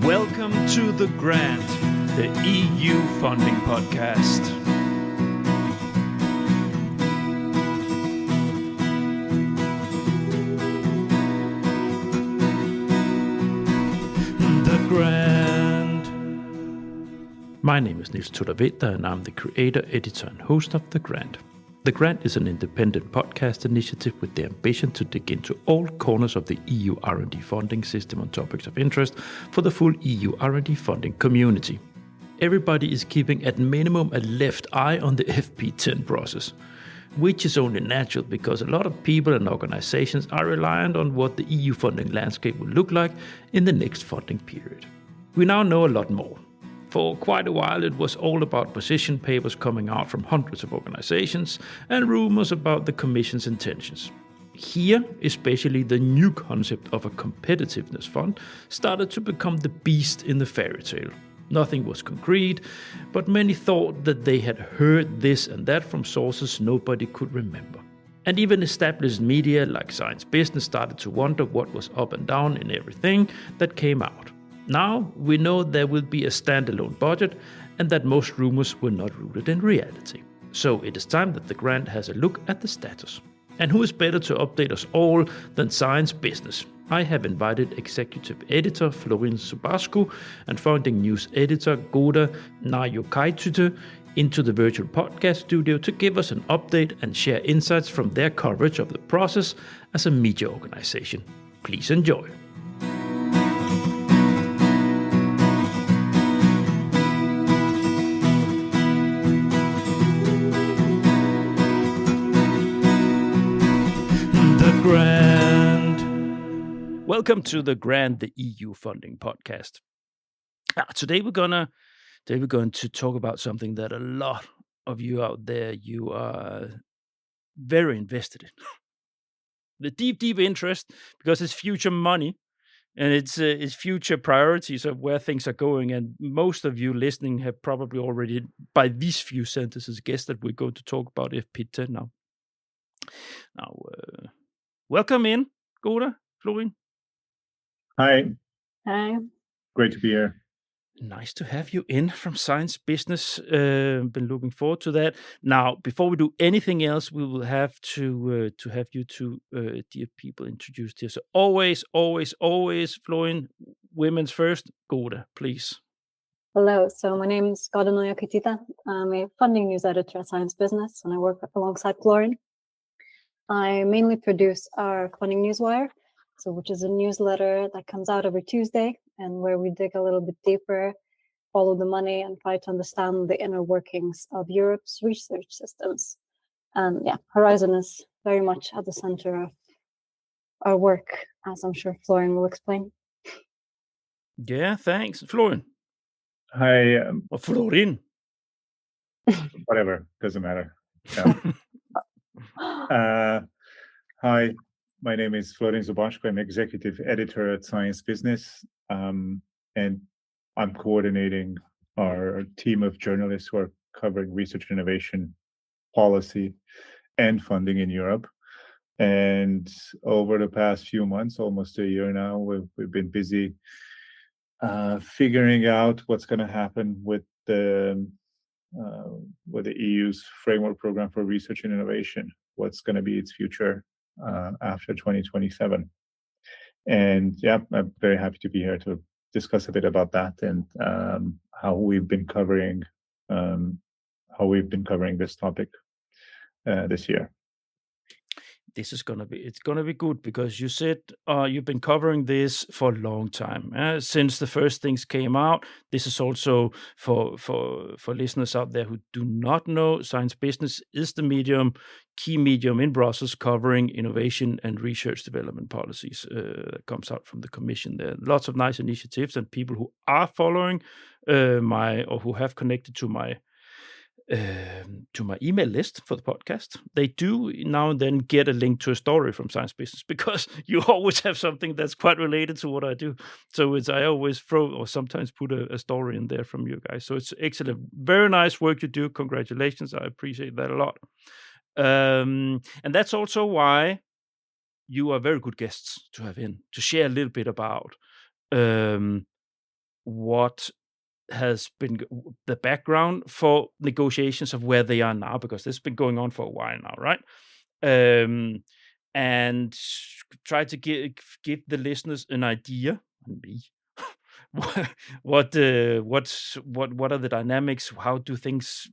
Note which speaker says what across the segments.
Speaker 1: Welcome to The Grant, the EU funding podcast. The Grant. My name is Naujokaitytė, and I'm the creator, editor, and host of The Grant. The Grant is an independent podcast initiative with the ambition to dig into all corners of the EU R&D funding system on topics of interest for the full EU R&D funding community. Everybody is keeping at minimum a left eye on the FP10 process, which is only natural because a lot of people and organizations are reliant on what the EU funding landscape will look like in the next funding period. We now know a lot more. For quite a while, it was all about position papers coming out from hundreds of organizations and rumors about the Commission's intentions. Here, especially the new concept of a competitiveness fund started to become the beast in the fairy tale. Nothing was concrete, but many thought that they had heard this and that from sources nobody could remember. And even established media like Science Business started to wonder what was up and down in everything that came out. Now we know there will be a standalone budget and that most rumors were not rooted in reality. So it is time that the grant has a look at the status. And who is better to update us all than Science Business? I have invited executive editor Florin Zubascu and founding news editor Goda Naujokaitytė into the virtual podcast studio to give us an update and share insights from their coverage of the process as a media organization. Please enjoy. Grant. Welcome to The Grant, the EU funding podcast. Today we're going to talk about something that a lot of you out there, you are very invested in. The deep interest, because it's future money and it's future priorities of where things are going. And most of you listening have probably already, by these few sentences, guessed that we're going to talk about FP10 now. Welcome in, Goda, Florin.
Speaker 2: Hi.
Speaker 3: Hi.
Speaker 2: Great to be here.
Speaker 1: Nice to have you in from Science Business. Been looking forward to that. Now, before we do anything else, we will have to have you two dear people introduced here. So always, Florin, women's first. Goda, please.
Speaker 3: Hello. So my name is Goda Naujokaitytė. I'm a funding news editor at Science Business, and I work alongside Florin. I mainly produce our funding newswire, which is a newsletter that comes out every Tuesday and where we dig a little bit deeper, follow the money, and try to understand the inner workings of Europe's research systems. And Horizon is very much at the center of our work, as I'm sure Florin will explain.
Speaker 1: Yeah, thanks. Florin.
Speaker 2: Hi.
Speaker 1: Or Florin.
Speaker 2: Whatever, doesn't matter. Yeah. Hi, my name is Florin Zubascu. I'm executive editor at Science Business, and I'm coordinating our team of journalists who are covering research innovation policy and funding in Europe. And over the past few months, almost a year now, we've been busy figuring out what's going to happen with the EU's framework program for research and innovation. What's going to be its future after 2027? And I'm very happy to be here to discuss a bit about that and how we've been covering this topic this year.
Speaker 1: It's gonna be good because you said you've been covering this for a long time since the first things came out. This is also for listeners out there who do not know. Science Business is the key medium in Brussels covering innovation and research development policies. That comes out from the Commission. There are lots of nice initiatives, and people who are following or who have connected to my email list for the podcast, they do now and then get a link to a story from Science Business, because you always have something that's quite related to what I do. So I always throw or sometimes put a story in there from you guys. So it's excellent. Very nice work you do. Congratulations. I appreciate that a lot. And that's also why you are very good guests to have in, to share a little bit about what has been the background for negotiations of where they are now, because this has been going on for a while now, right? And try to give the listeners an idea, and me, what are the dynamics? How do things?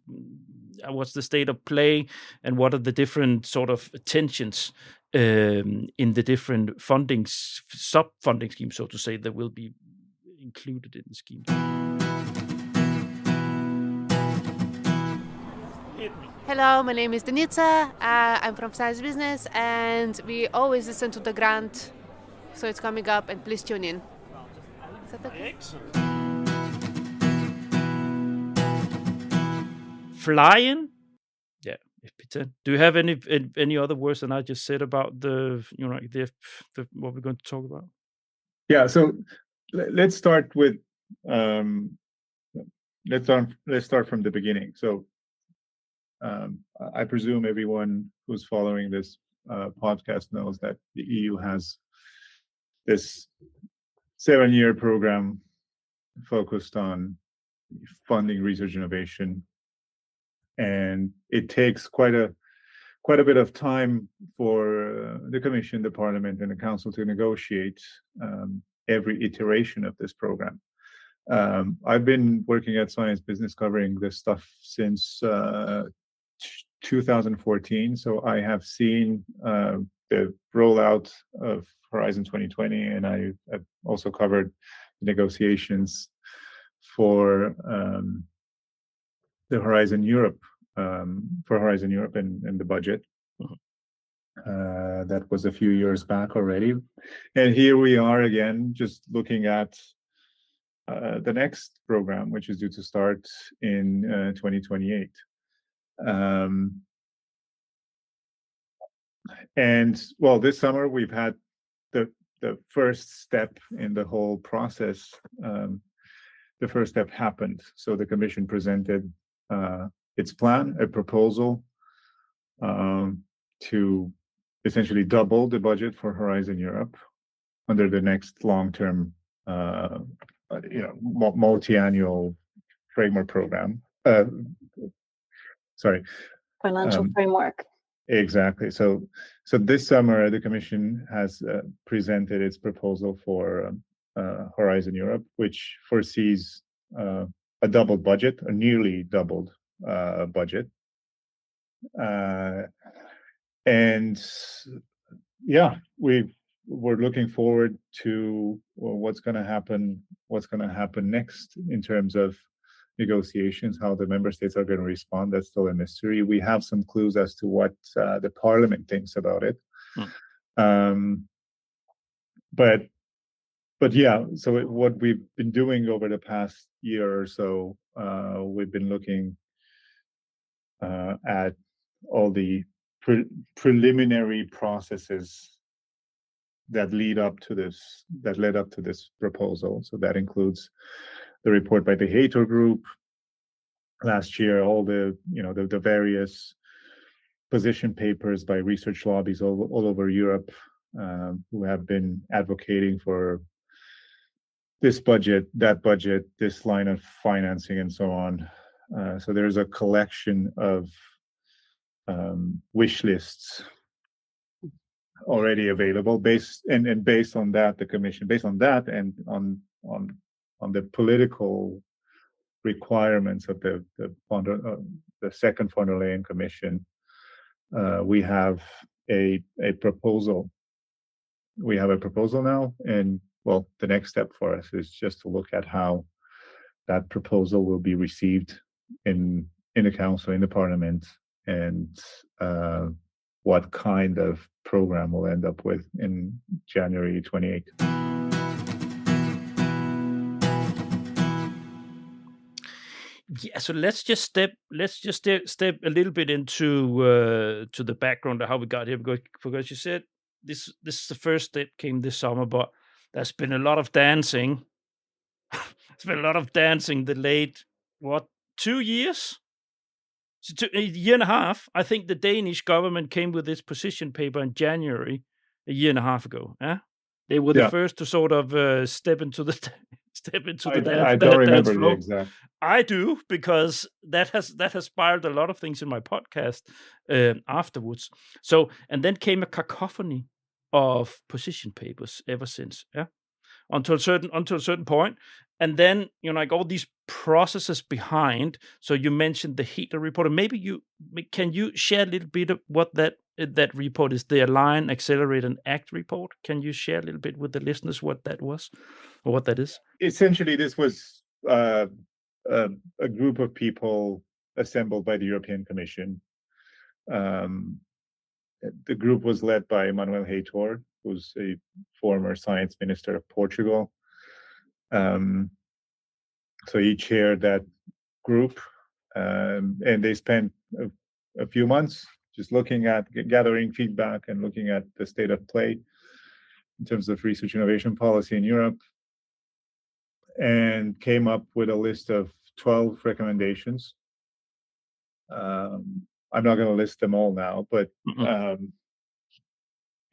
Speaker 1: What's the state of play, and what are the different sort of tensions in the different sub-funding schemes, so to say, that will be included in the scheme?
Speaker 4: Hello, my name is Denitsa. I'm from Science Business, and we always listen to the grant, so it's coming up, and please tune in. Is that okay?
Speaker 1: Excellent. Flying? Yeah, FP10. Do you have any other words than I just said about the what we're going to talk about?
Speaker 2: Yeah, so let's start with let's start from the beginning. So I presume everyone who's following this podcast knows that the EU has this 7-year program focused on funding research innovation, and it takes quite a bit of time for the Commission, the Parliament, and the Council to negotiate every iteration of this program. I've been working at Science Business covering this stuff since 2014, so I have seen the rollout of Horizon 2020, and I've also covered negotiations for the Horizon Europe, and the budget. That was a few years back already, and here we are again, just looking at the next program, which is due to start in 2028. And well, this summer we've had the first step in the whole process. The first step happened. So the Commission presented its plan, a proposal to essentially double the budget for Horizon Europe under the next long-term, multi-annual framework program.
Speaker 3: Financial framework.
Speaker 2: Exactly. So this summer, the Commission has presented its proposal for Horizon Europe, which foresees a doubled budget, a nearly doubled budget. And yeah, we're looking forward to what's going to happen next in terms of negotiations, how the member states are going to respond. That's still a mystery. We have some clues as to what the Parliament thinks about it. But yeah, so what we've been doing over the past year or so, we've been looking at all the preliminary processes that led up to this proposal. So that includes the report by the Hater Group last year, all the various position papers by research lobbies all over Europe, who have been advocating for this budget, that budget, this line of financing, and so on. So there's a collection of wish lists already available, based on that, the Commission, based on that, and on the political requirements of the second von der Leyen Commission, we have a proposal. We have a proposal now, and well, the next step for us is just to look at how that proposal will be received in the Council, in the Parliament, and what kind of program we'll end up with in January 28.
Speaker 1: Yeah, so let's just step a little bit into to the background of how we got here, because you said this is the first step came this summer, but there's been a lot of dancing. There's been a lot of dancing the late 2 years? So a year and a half. I think the Danish government came with its position paper in January, a year and a half ago. They were the first to sort of step into the step into
Speaker 2: I
Speaker 1: the dance,
Speaker 2: don't
Speaker 1: dance
Speaker 2: remember the
Speaker 1: floor.
Speaker 2: exact.
Speaker 1: I do, because that has sparked a lot of things in my podcast afterwards. So, and then came a cacophony of position papers ever since, until a certain point, and then like all these processes behind. So you mentioned the HEATR report, and maybe can you share a little bit of what that report is? The Align, Accelerate, and Act report. Can you share a little bit with the listeners what that was, or what that is?
Speaker 2: Essentially, this was a group of people assembled by the European Commission. The group was led by Manuel Heitor, who's a former science minister of Portugal. So he chaired that group, and they spent a few months just looking at gathering feedback and looking at the state of play in terms of research innovation policy in Europe, and came up with a list of 12 recommendations. I'm not going to list them all now, but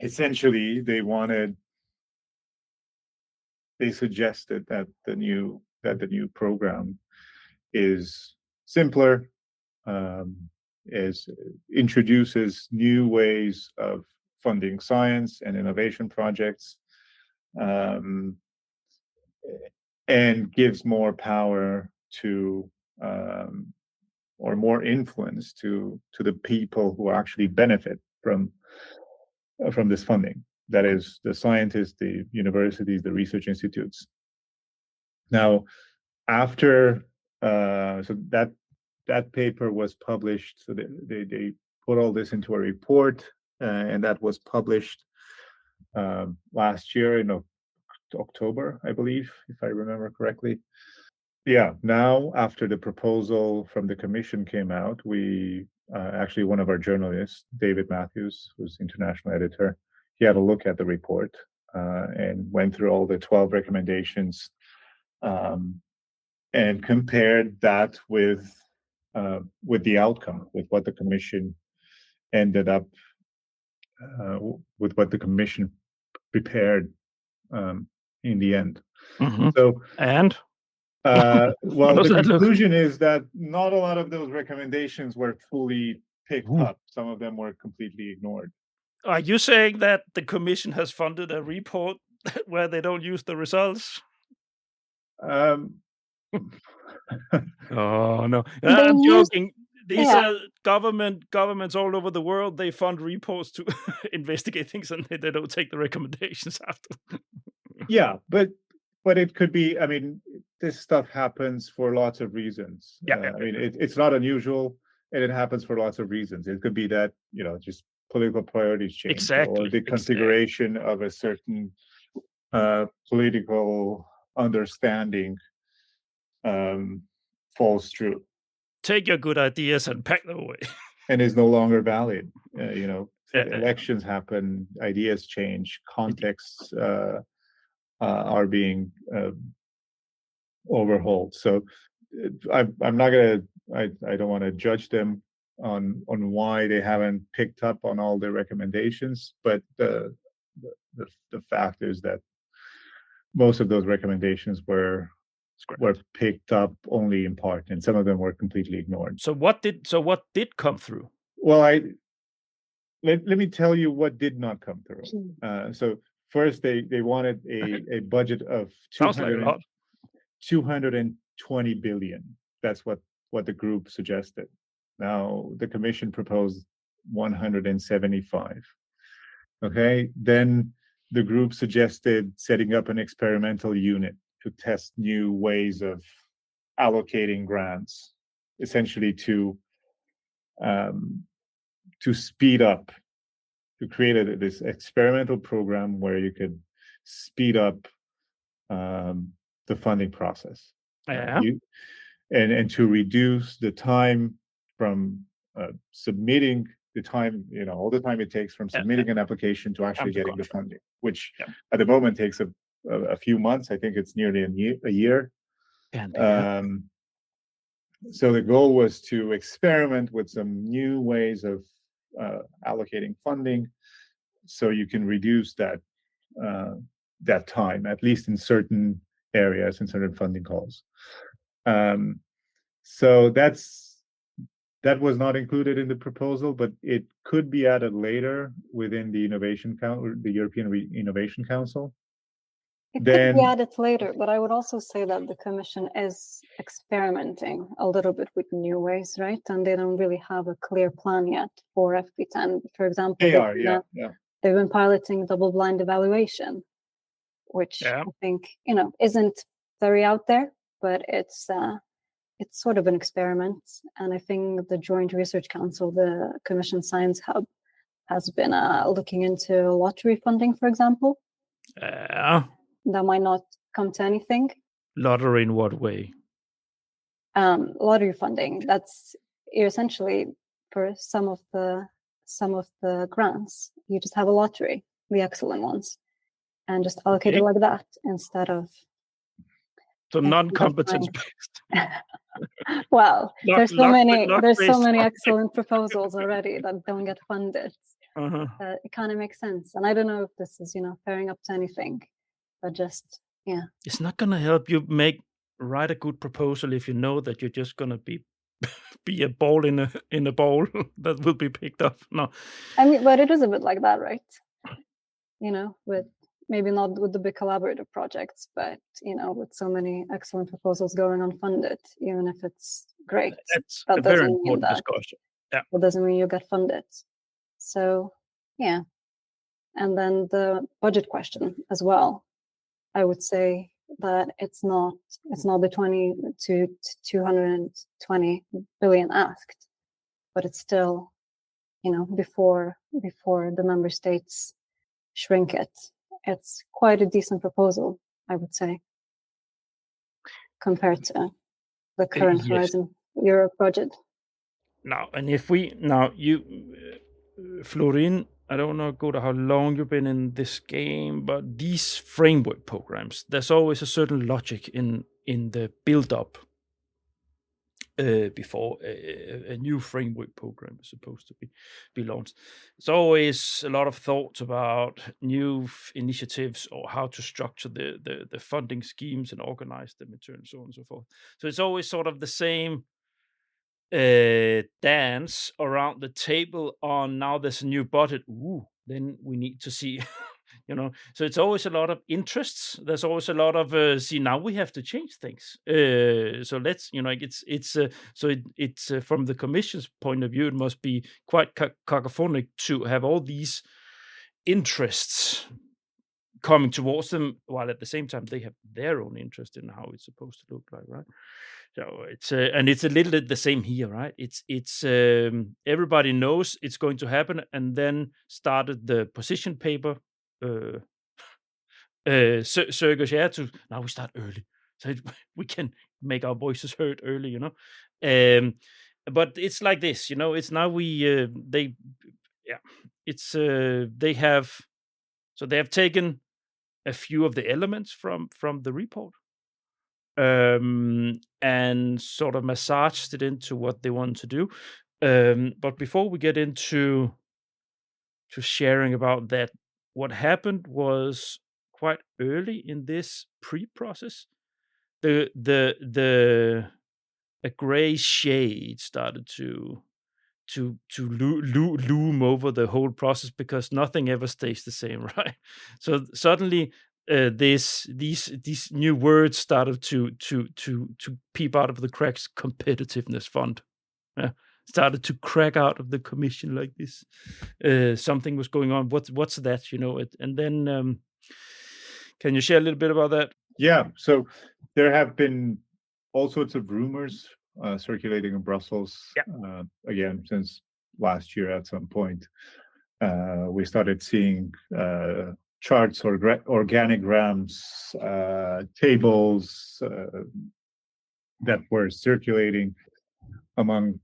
Speaker 2: essentially they suggested that the new program is simpler, introduces new ways of funding science and innovation projects, and gives more power to or more influence to the people who actually benefit from this funding. That is, the scientists, the universities, the research institutes. Now, after so that paper was published, so they put all this into a report, and that was published last year in October, I believe, if I remember correctly. Yeah, now after the proposal from the Commission came out, we actually, one of our journalists, David Matthews, who's international editor, he had a look at the report and went through all the 12 recommendations and compared that with the outcome, with what the Commission ended up, with what the Commission prepared in the end.
Speaker 1: So, and
Speaker 2: well, the conclusion is that not a lot of those recommendations were fully picked up. Some of them were completely ignored.
Speaker 1: Are you saying that the Commission has funded a report where they don't use the results? Oh no, I'm joking. These are governments all over the world. They fund reports to investigate things, and they don't take the recommendations after.
Speaker 2: Yeah, but it could be. I mean, this stuff happens for lots of reasons. I mean, it's not unusual, and it happens for lots of reasons. It could be that just political priorities change, or the configuration of a certain political understanding falls through.
Speaker 1: Take your good ideas and pack them away.
Speaker 2: And is no longer valid. Elections happen, ideas change, contexts are being overhauled. So I'm not gonna. I don't want to judge them on why they haven't picked up on all the recommendations, but the fact is that most of those recommendations were picked up only in part, and some of them were completely ignored.
Speaker 1: So what did come through?
Speaker 2: Well, let me tell you what did not come through. So first, they wanted a budget of 220 billion. That's what the group suggested. Now the Commission proposed 175. Okay, then the group suggested setting up an experimental unit to test new ways of allocating grants, essentially to speed up, to create this experimental program where you could speed up the funding process. And to reduce the time from submitting all the time it takes from submitting an application to actually getting the funding, which at the moment takes a few months. I think it's nearly a year. So the goal was to experiment with some new ways of allocating funding, so you can reduce that time, at least in certain areas and certain funding calls. So that was not included in the proposal, but it could be added later within the European Innovation Council.
Speaker 3: It could be added later, but I would also say that the Commission is experimenting a little bit with new ways, right? And they don't really have a clear plan yet for FP10. For example, they've been piloting double-blind evaluation, which I think, isn't very out there, but it's sort of an experiment. And I think the Joint Research Council, the Commission Science Hub, has been looking into lottery funding, for example. That might not come to anything.
Speaker 1: Lottery in what way?
Speaker 3: Lottery funding. That's essentially for some of the grants. You just have a lottery, the excellent ones, and just allocate it like that instead of.
Speaker 1: So non-competence based.
Speaker 3: Well, there's so many excellent proposals already that don't get funded. It kind of makes sense, and I don't know if this is pairing up to anything, but just
Speaker 1: it's not gonna help you write a good proposal if you know that you're just gonna be a ball in a bowl that will be picked up. No,
Speaker 3: I mean, but it is a bit like that, right? With maybe not with the big collaborative projects, but with so many excellent proposals going unfunded, even if it's great,
Speaker 1: that's a very important discussion. Yeah,
Speaker 3: that doesn't mean you get funded. So and then the budget question as well. I would say that it's not the 20 to 220 billion asked, but it's still, before the member states shrink it, it's quite a decent proposal, I would say, compared to the current Horizon Europe budget.
Speaker 1: Now, and Florin, I don't know, Goda, how long you've been in this game, but these framework programs, there's always a certain logic in the build-up before a new framework program is supposed to be launched. There's always a lot of thoughts about new initiatives or how to structure the funding schemes and organize them in turn, and so on and so forth. So it's always sort of the same dance around the table on now there's a new budget. Then we need to see, so it's always a lot of interests. There's always a lot of now we have to change things. So let's, it's from the Commission's point of view, it must be quite cacophonic to have all these interests coming towards them, while at the same time they have their own interest in how it's supposed to look like, right? So it's and it's a little bit the same here, right? It's everybody knows it's going to happen, and then started the position paper circus to now we start early, so we can make our voices heard early, But it's like this, It's now they have taken a few of the elements from the report. And sort of massaged it into what they want to do. But before we get into sharing about that, what happened was quite early in this pre-process, a gray shade started to loom over the whole process, because nothing ever stays the same, right? So suddenly these new words started to peep out of the cracks. Competitiveness Fund started to crack out of the Commission like this. Something was going on. What's that? And then can you share a little bit about that?
Speaker 2: Yeah. So there have been all sorts of rumors circulating in Brussels. Again, since last year at some point, we started seeing charts or organograms, tables that were circulating among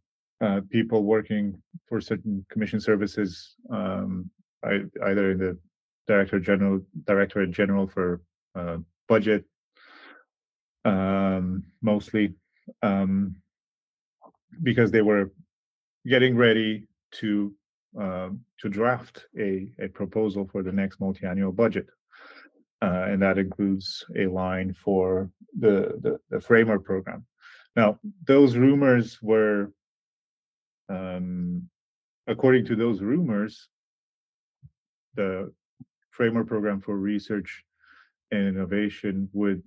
Speaker 2: people working for certain Commission services, either in the Directorate General for budget, mostly, because they were getting ready to draft a proposal for the next multi-annual budget. and that includes a line for the framework program. Now, those rumours were, according to those rumours, the framework program for research and innovation would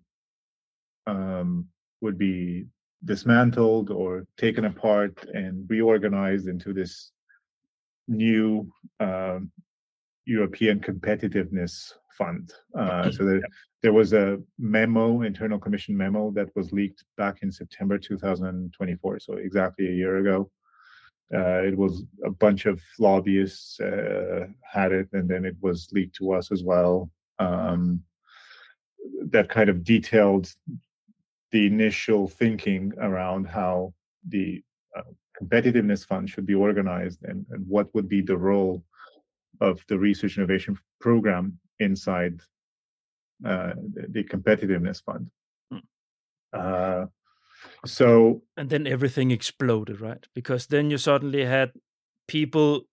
Speaker 2: be dismantled or taken apart and reorganized into this new European Competitiveness Fund. So there was a memo, internal commission memo, that was leaked back in September 2024, so exactly a year ago. It was a bunch of lobbyists had it, and then it was leaked to us as well. That kind of detailed the initial thinking around how the competitiveness fund should be organized and what would be the role of the research innovation program inside the competitiveness fund.
Speaker 1: And then everything exploded, right? Because then you suddenly had people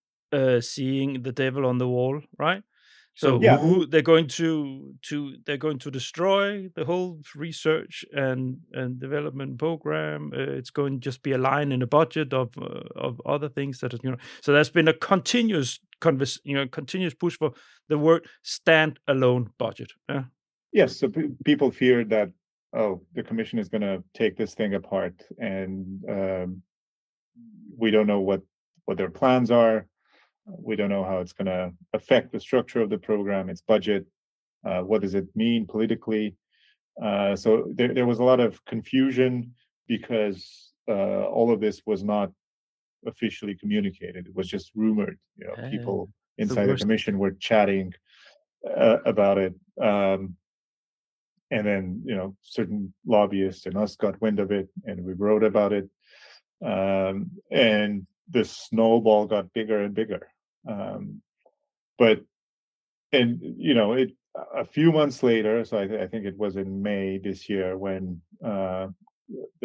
Speaker 1: seeing the devil on the wall, right? So they're going to destroy the whole research and development program. It's going to just be a line in a budget of other things that So there's been a continuous push for the word standalone budget. Yeah.
Speaker 2: Yes. So people feared that the commission is going to take this thing apart, and we don't know what their plans are. We don't know how it's going to affect the structure of the program, its budget. What does it mean politically? So there was a lot of confusion because all of this was not officially communicated. It was just rumored. People inside the commission were chatting about it. And then, certain lobbyists and us got wind of it, and we wrote about it. And the snowball got bigger and bigger. A few months later, so I think it was in May this year, when the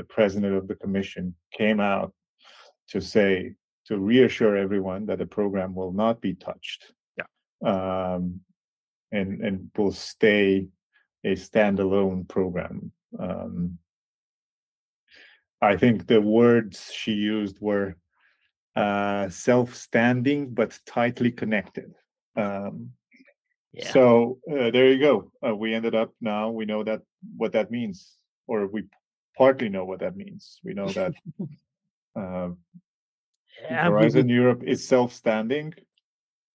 Speaker 2: president of the commission came out to reassure everyone that the program will not be touched. Yeah. And will stay a standalone program. I think the words she used were self-standing but tightly connected. So there you go. We ended up now. We know what that means, or we partly know what that means. We know that Horizon Europe is self-standing.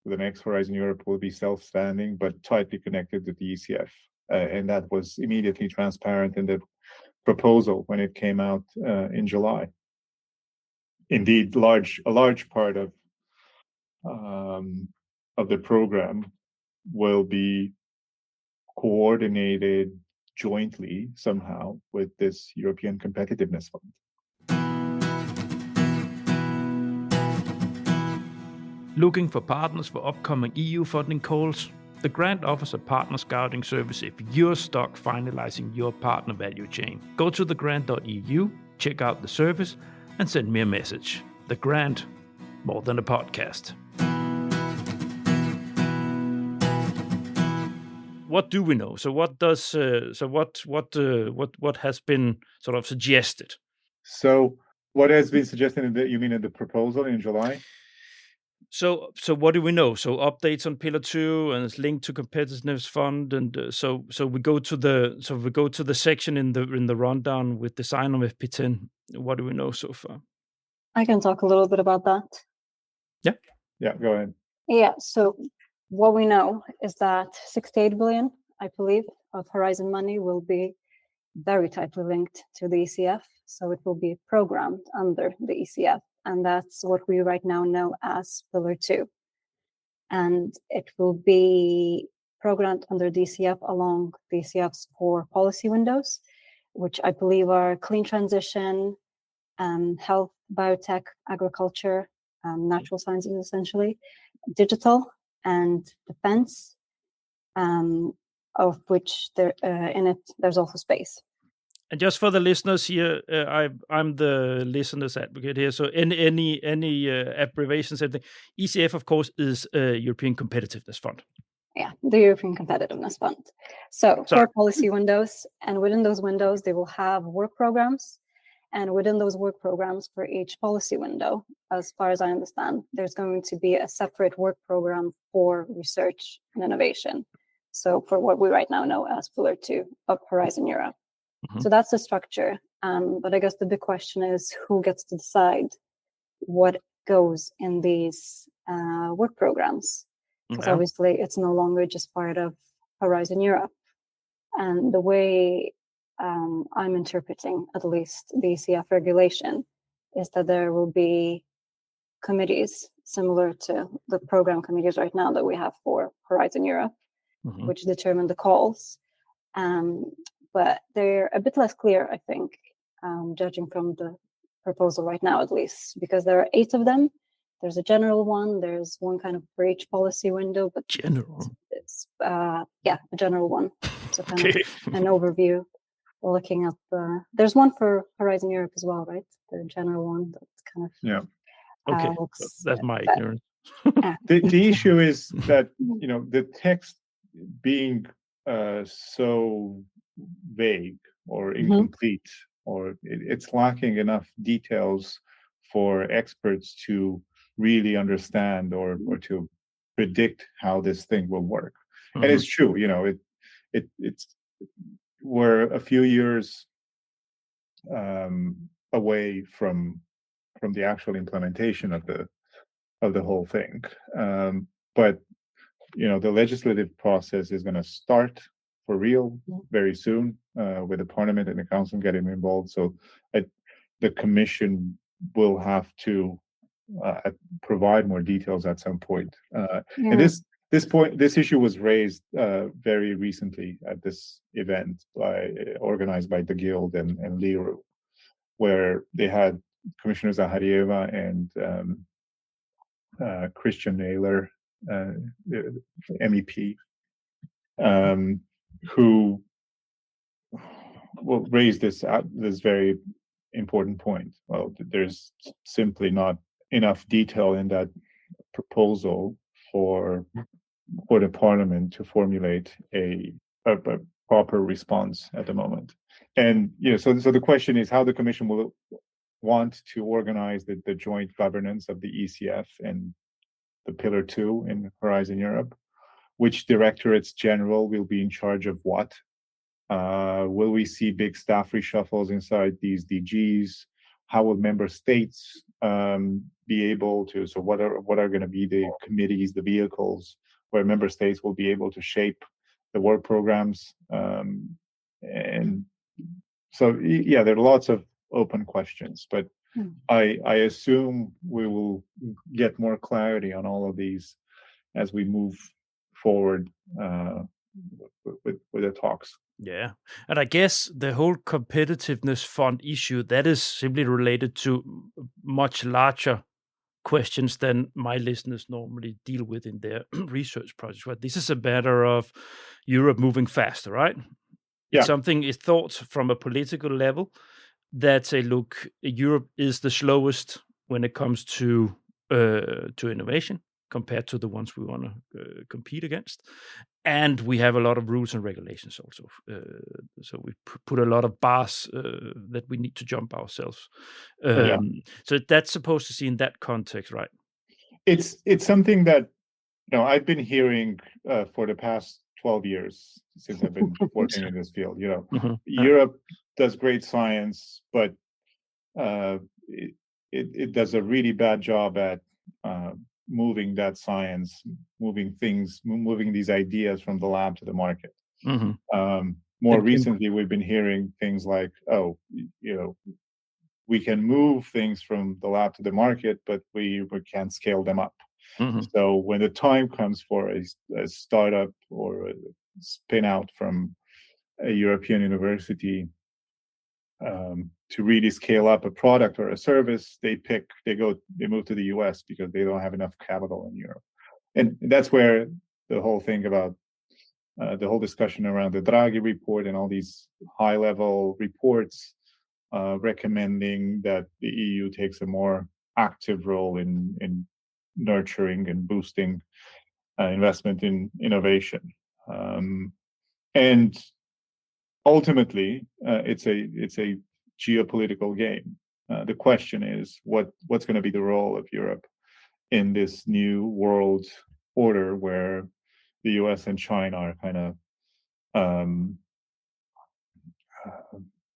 Speaker 2: The next Horizon Europe will be self-standing but tightly connected to the ECF, and that was immediately transparent in the proposal when it came out in July. Indeed, a large part of the program will be coordinated jointly somehow with this European Competitiveness Fund.
Speaker 1: Looking for partners for upcoming EU funding calls? The grant offers a partner scouting service if you're stuck finalizing your partner value chain. Go to thegrant.eu, check out the service, and send me a message. The Grant, more than a podcast. What do we know? So what has been sort of suggested?
Speaker 2: So what has been suggested you mean in the proposal in July?
Speaker 1: So what do we know? So updates on Pillar 2 and it's linked to Competitiveness Fund, and so we go to the section in the rundown with design of FP10. What do we know so far?
Speaker 3: I can talk a little bit about that.
Speaker 2: Yeah, go ahead.
Speaker 3: Yeah, so what we know is that 68 billion, I believe, of Horizon money will be very tightly linked to the ECF. So it will be programmed under the ECF. And that's what we right now know as Pillar 2. And it will be programmed under DCF along DCF's 4 policy windows, which I believe are clean transition, health, biotech, agriculture, natural sciences essentially, digital, and defense, of which in it there's also space.
Speaker 1: And just for the listeners here, I'm the listeners advocate here. So any abbreviations, anything. ECF, of course, is European Competitiveness Fund.
Speaker 3: the European Competitiveness Fund. So 4 policy windows, and within those windows, they will have work programs. And within those work programs for each policy window, as far as I understand, there's going to be a separate work program for research and innovation. So for what we right now know as Pillar 2 of Horizon Europe. So that's the structure. But I guess the big question is who gets to decide what goes in these work programs? Because obviously it's no longer just part of Horizon Europe. And the way I'm interpreting, at least, the ECF regulation is that there will be committees similar to the program committees right now that we have for Horizon Europe, which determine the calls. But they're a bit less clear, I think, judging from the proposal right now, at least, because there are 8 of them. There's a general one. There's one kind of for each policy window, but it's a general one. So kind of an overview. Looking at there's one for Horizon Europe as well, right? The general one that's kind of
Speaker 1: that's my ignorance.
Speaker 2: The issue is that the text being so vague or incomplete, or it's lacking enough details for experts to really understand or to predict how this thing will work. And it's true, it's we're a few years away from the actual implementation of the whole thing. But the legislative process is going to start for real very soon, with the Parliament and the Council getting involved. So the Commission will have to provide more details at some point. And this issue was raised very recently at this event organized by the Guild and Liru, where they had Commissioner Zaharieva and Christian Naylor, MEP, who raised this very important point. Well, there's simply not enough detail in that proposal for the Parliament to formulate a proper response at the moment. And so the question is how the Commission will want to organize the joint governance of the ECF and the Pillar 2 in Horizon Europe. Which directorates general will be in charge of what? Will we see big staff reshuffles inside these DGs? How will member states be able to? So what are going to be the committees, the vehicles where member states will be able to shape the work programs? And so there are lots of open questions, but I assume we will get more clarity on all of these as we move forward with the talks.
Speaker 1: Yeah, and I guess the whole competitiveness fund issue, that is simply related to much larger questions than my listeners normally deal with in their research projects. But this is a matter of Europe moving faster, right?
Speaker 2: Yeah.
Speaker 1: Something is thought from a political level that say, look, Europe is the slowest when it comes to innovation compared to the ones we want to compete against. And we have a lot of rules and regulations also. So we put a lot of bars that we need to jump ourselves. So that's supposed to see in that context, right?
Speaker 2: It's something that I've been hearing for the past 12 years since I've been working in this field. Europe does great science, but it does a really bad job at moving that science, moving these ideas from the lab to the market. More recently, we've been hearing things like, we can move things from the lab to the market, but we can't scale them up. So when the time comes for a startup or a spin out from a European university to really scale up a product or a service, they move to the US because they don't have enough capital in Europe. And that's where the whole thing about the whole discussion around the Draghi report and all these high level reports recommending that the EU takes a more active role in nurturing and boosting investment in innovation, and ultimately it's a geopolitical game. The question is what's going to be the role of Europe in this new world order where the US and China are kind of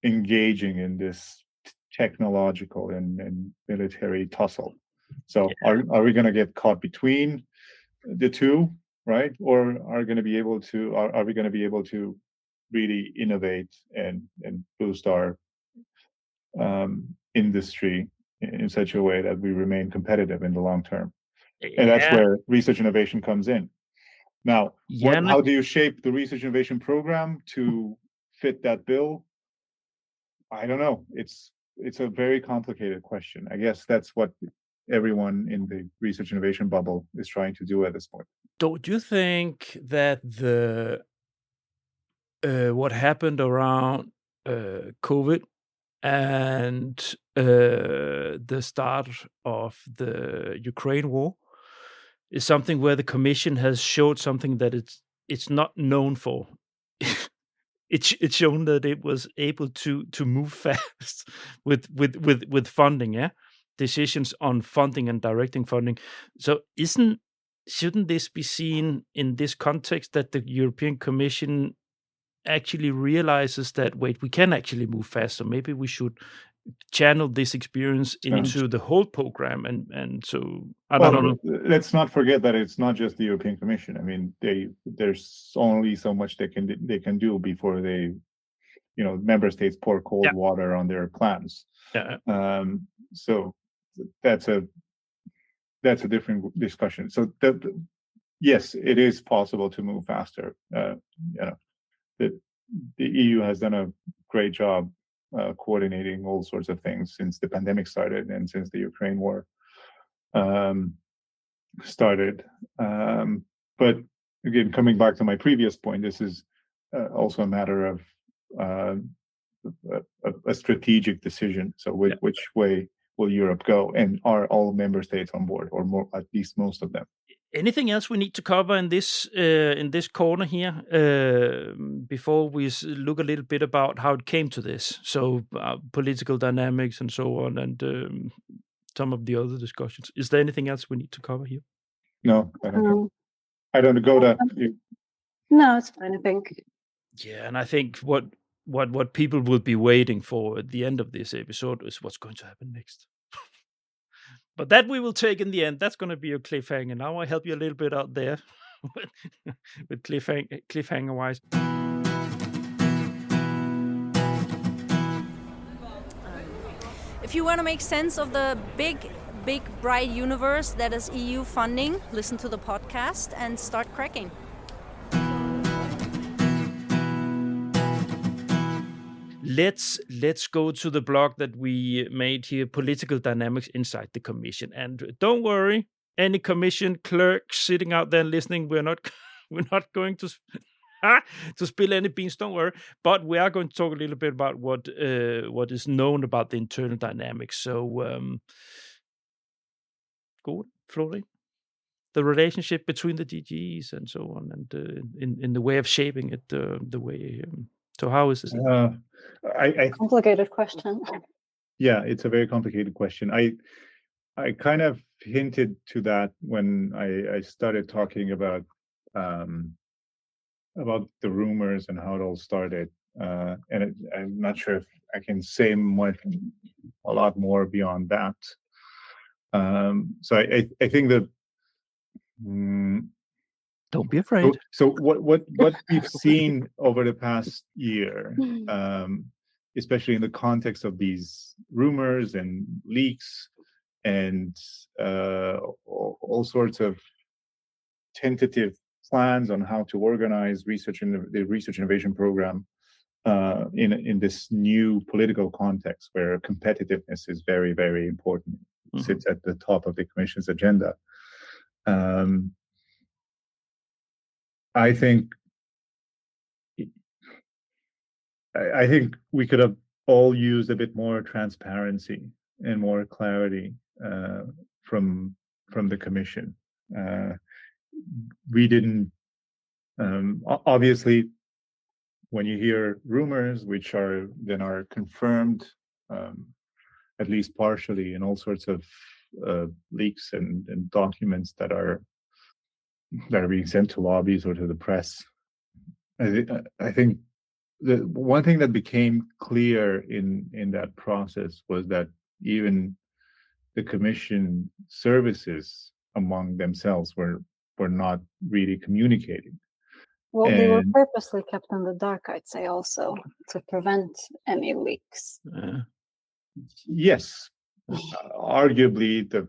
Speaker 2: engaging in this technological and military tussle. So are we going to get caught between the two, right? Or are we going to be able to really innovate and boost our industry in such a way that we remain competitive in the long term? And that's where research innovation comes in. Now, how do you shape the research innovation program to fit that bill? I don't know. It's a very complicated question. I guess that's what everyone in the research innovation bubble is trying to do at this point.
Speaker 1: Don't you think that what happened around COVID and the start of the Ukraine war is something where the Commission has showed something that it's not known for? It's shown that it was able to move fast with funding, decisions on funding and directing funding. So shouldn't this be seen in this context that the European Commission actually realizes that, wait, we can actually move fast, so maybe we should channel this experience into the whole program? And so I don't know.
Speaker 2: Let's not forget that it's not just the European Commission. I mean, there's only so much they can do before they, member states pour cold water on their plans. So that's a different discussion. So yes, it is possible to move faster. The EU has done a great job coordinating all sorts of things since the pandemic started and since the Ukraine war started. But again, coming back to my previous point, this is also a matter of a strategic decision. So which way will Europe go, and are all member states on board, or more, at least most of them?
Speaker 1: Anything else we need to cover in this corner here before we look a little bit about how it came to this? So political dynamics and so on, and some of the other discussions. Is there anything else we need to cover here?
Speaker 2: No, I don't know. I don't know. Goda.
Speaker 3: No, it's fine, I think.
Speaker 1: Yeah, and I think what people will be waiting for at the end of this episode is what's going to happen next. But that we will take in the end. That's going to be a cliffhanger. Now I help you a little bit out there with cliffhanger wise.
Speaker 5: If you want to make sense of the big, bright universe that is EU funding, listen to the podcast and start cracking.
Speaker 1: Let's go to the blog that we made here, Political Dynamics Inside the Commission. And don't worry, any Commission clerks sitting out there listening, we're not going to spill any beans. Don't worry, but we are going to talk a little bit about what is known about the internal dynamics. So, go, Florin, the relationship between the DGs and so on, and in the way of shaping it, the way. So how is this?
Speaker 3: Complicated question.
Speaker 2: Yeah, it's a very complicated question. I kind of hinted to that when I started talking about the rumours and how it all started, and I'm not sure if I can say a lot more beyond that. So I think that.
Speaker 1: Don't be afraid.
Speaker 2: So what we've seen over the past year, especially in the context of these rumors and leaks and all sorts of tentative plans on how to organize the research innovation program in this new political context where competitiveness is very, very important. It sits at the top of the Commission's agenda. I think we could have all used a bit more transparency and more clarity from the Commission. we didn't. Obviously, when you hear rumors, which are confirmed, at least partially, in all sorts of leaks and documents that are being sent to lobbies or to the press, I think the one thing that became clear in that process was that even the Commission services among themselves were not really communicating.
Speaker 3: Well, they were purposely kept in the dark, I'd say, also to prevent any leaks.
Speaker 2: Yes, arguably the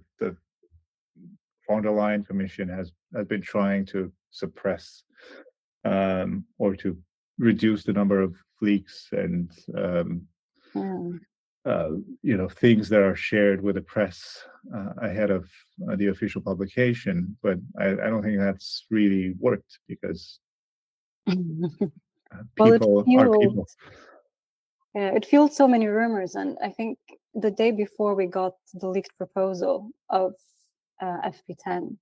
Speaker 2: von der Leyen Commission has been trying to suppress or to reduce the number of leaks and things that are shared with the press ahead of the official publication. But I don't think that's really worked because people are people.
Speaker 3: Yeah, it fueled so many rumors, and I think the day before we got the leaked proposal of FP10,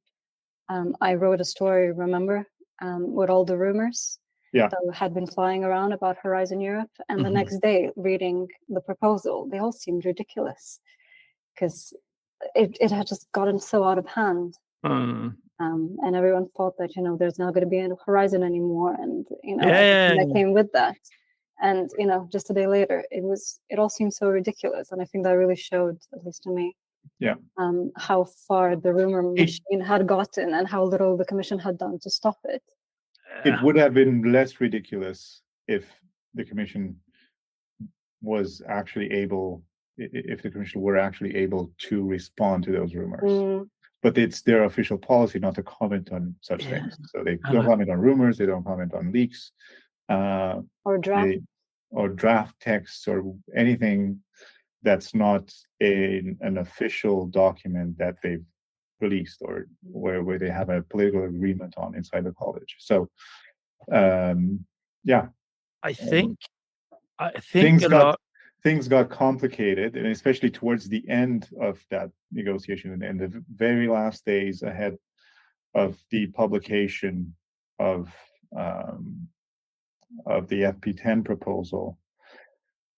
Speaker 3: I wrote a story, remember, with all the rumors that had been flying around about Horizon Europe. And the next day, reading the proposal, they all seemed ridiculous because it had just gotten so out of hand. And everyone thought that, there's not going to be a Horizon anymore. And, that came with that. And, just a day later, it all seemed so ridiculous. And I think that really showed, at least to me, how far the rumor machine had gotten and how little the Commission had done to stop it.
Speaker 2: It would have been less ridiculous if the Commission was actually able, if the Commission were actually able to respond to those rumors. But it's their official policy not to comment on such things. So they don't comment on rumors, they don't comment on leaks.
Speaker 3: Or
Speaker 2: draft texts or anything that's not an official document that they've released or where they have a political agreement on inside the college. So
Speaker 1: I think
Speaker 2: things got complicated, and especially towards the end of that negotiation and the very last days ahead of the publication of the FP10 proposal.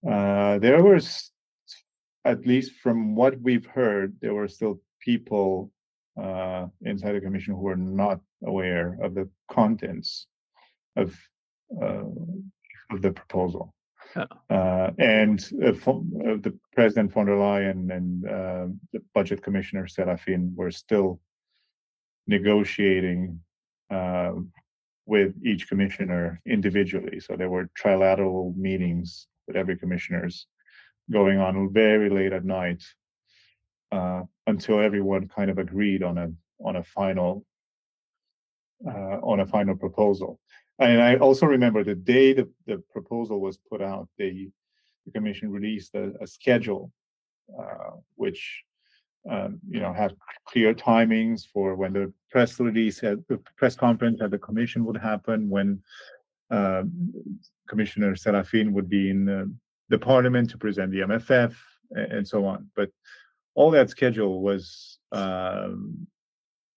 Speaker 2: There was, at least from what we've heard, there were still people inside the Commission who were not aware of the contents of the proposal. And the President von der Leyen and the Budget Commissioner Serafin were still negotiating with each commissioner individually. So there were trilateral meetings with every commissioners going on very late at night until everyone kind of agreed on a final proposal. And I also remember the day the proposal was put out, the Commission released a schedule which had clear timings for when the press conference at the Commission would happen, when Commissioner Serafin would be in the Parliament to present the MFF, and so on. But all that schedule was,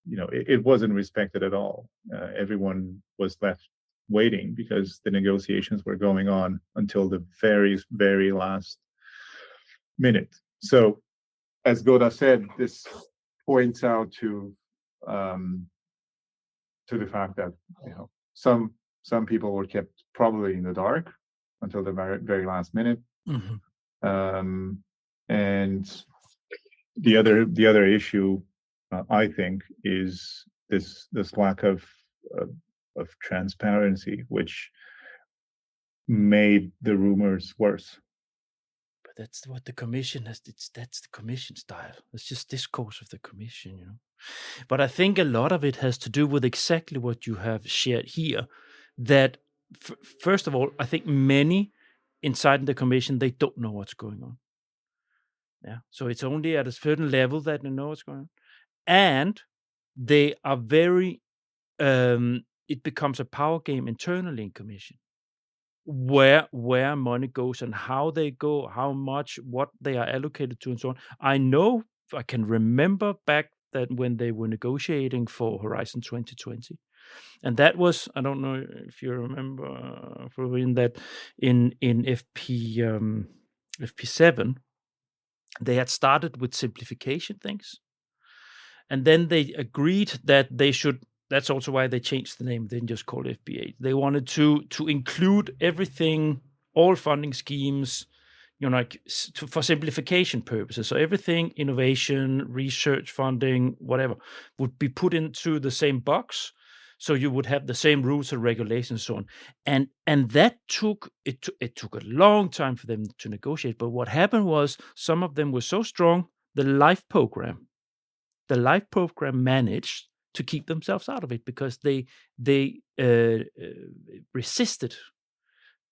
Speaker 2: it wasn't respected at all. Everyone was left waiting because the negotiations were going on until the very, very last minute. So, as Goda said, this points out to the fact that some people were kept probably in the dark until the very, very last minute. And the other issue, I think, is this lack of transparency, which made the rumors worse.
Speaker 1: But that's what the Commission has. That's the Commission style. It's just discourse of the Commission, But I think a lot of it has to do with exactly what you have shared here. That first of all, I think many inside the Commission, they don't know what's going on. Yeah. So it's only at a certain level that they know what's going on, and they are very. It becomes a power game internally in Commission, where money goes and how they go, how much, what they are allocated to, and so on. I can remember back that when they were negotiating for Horizon 2020. And that was, I don't know if you remember, Florin, that in FP7, they had started with simplification things. And then they agreed that they should, that's also why they changed the name, they didn't just call it FP8. They wanted to include everything, all funding schemes, like for simplification purposes. So everything, innovation, research funding, whatever, would be put into the same box. So you would have the same rules and regulations and so on. And that took a long time for them to negotiate. But what happened was some of them were so strong, the life program managed to keep themselves out of it because they resisted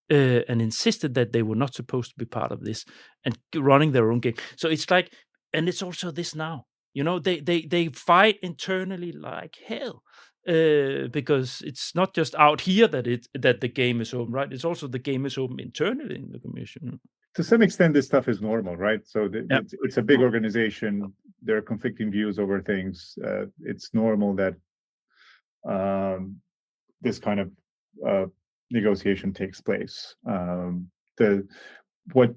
Speaker 1: and insisted that they were not supposed to be part of this and running their own game. So it's like, and it's also this now. They fight internally like hell because it's not just out here that the game is open, right? It's also the game is open internally in the Commission.
Speaker 2: To some extent, this stuff is normal, right? So it's a big organization. There are conflicting views over things. It's normal that this kind of negotiation takes place. What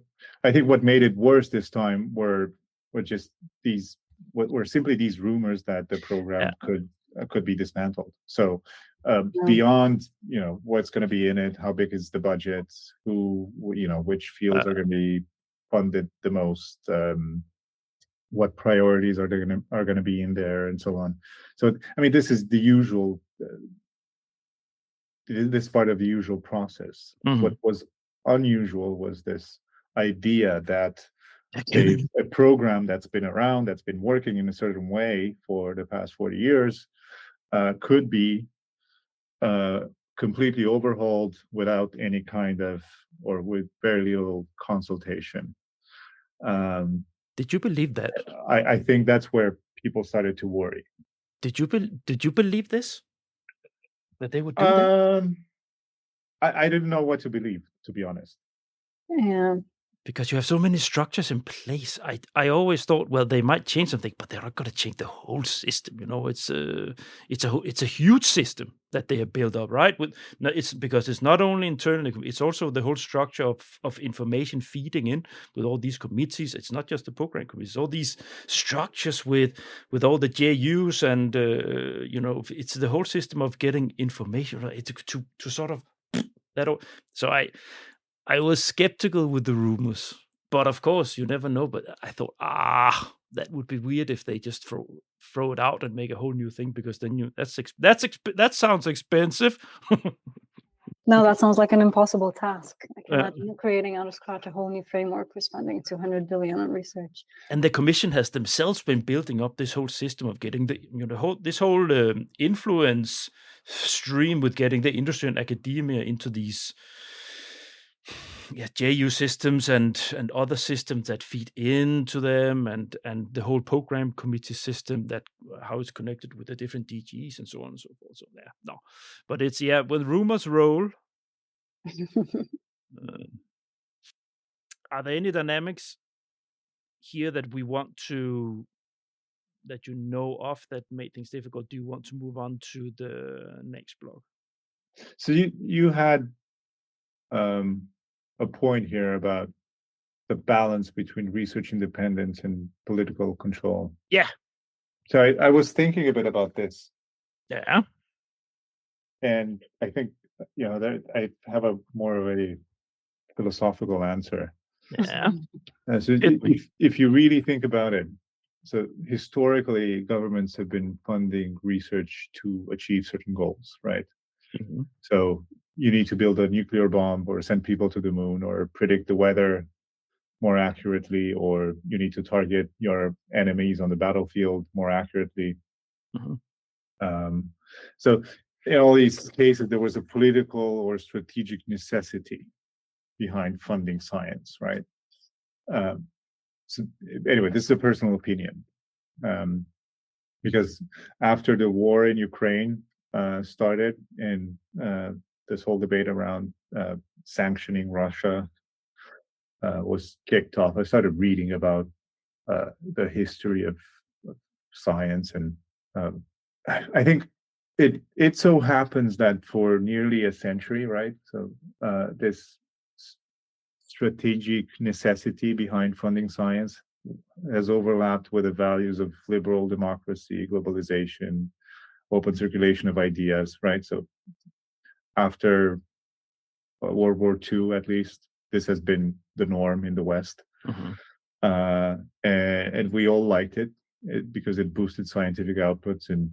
Speaker 2: made it worse this time were just simply these rumors that the program could be dismantled. So beyond what's going to be in it, how big is the budget, which fields are going to be funded the most, what priorities are going to be in there, and so on. So I mean, this is the usual. This part of the usual process. Mm-hmm. What was unusual was this idea that a program that's been around, that's been working in a certain way for the past 40 years, could be completely overhauled without any kind of, or with very little consultation.
Speaker 1: Did you believe that?
Speaker 2: I think that's where people started to worry.
Speaker 1: Did you believe this? That they would do that?
Speaker 2: I didn't know what to believe, to be honest.
Speaker 3: Yeah.
Speaker 1: Because you have so many structures in place. I always thought, well, they might change something, but they're not going to change the whole system. It's a huge system that they have built up, right? It's because it's not only internally, it's also the whole structure of information feeding in with all these committees. It's not just the program committees, all these structures with all the JUs and it's the whole system of getting information, right? To sort of that. So I was skeptical with the rumors, but of course you never know. But I thought, that would be weird if they just throw it out and make a whole new thing, because then that sounds expensive.
Speaker 3: No, that sounds like an impossible task. I can imagine creating out of scratch a whole new framework for spending 200 billion on research.
Speaker 1: And the Commission has themselves been building up this whole system of getting this whole influence stream with getting the industry and academia into these JU systems and other systems that feed into them, and the whole program committee system, that how it's connected with the different DGs and so on and so forth. So but it's when rumors roll. Are there any dynamics here that we want to, that you know of, that made things difficult? Do you want to move on to the next block?
Speaker 2: So you had a point here about the balance between research independence and political control.
Speaker 1: Yeah.
Speaker 2: So I was thinking a bit about this.
Speaker 1: Yeah.
Speaker 2: And I think, that I have a more of a philosophical answer.
Speaker 1: Yeah.
Speaker 2: So if you really think about it, so historically, governments have been funding research to achieve certain goals, right? Mm-hmm. So you need to build a nuclear bomb, or send people to the moon, or predict the weather more accurately, or you need to target your enemies on the battlefield more accurately. Mm-hmm. So in all these cases, there was a political or strategic necessity behind funding science, right? So anyway, this is a personal opinion, because after the war in Ukraine started, and this whole debate around sanctioning Russia was kicked off, I started reading about the history of science. And I think it so happens that for nearly a century, right? So this strategic necessity behind funding science has overlapped with the values of liberal democracy, globalization, open circulation of ideas, right? So after World War II, at least, this has been the norm in the West. And we all liked it because it boosted scientific outputs, and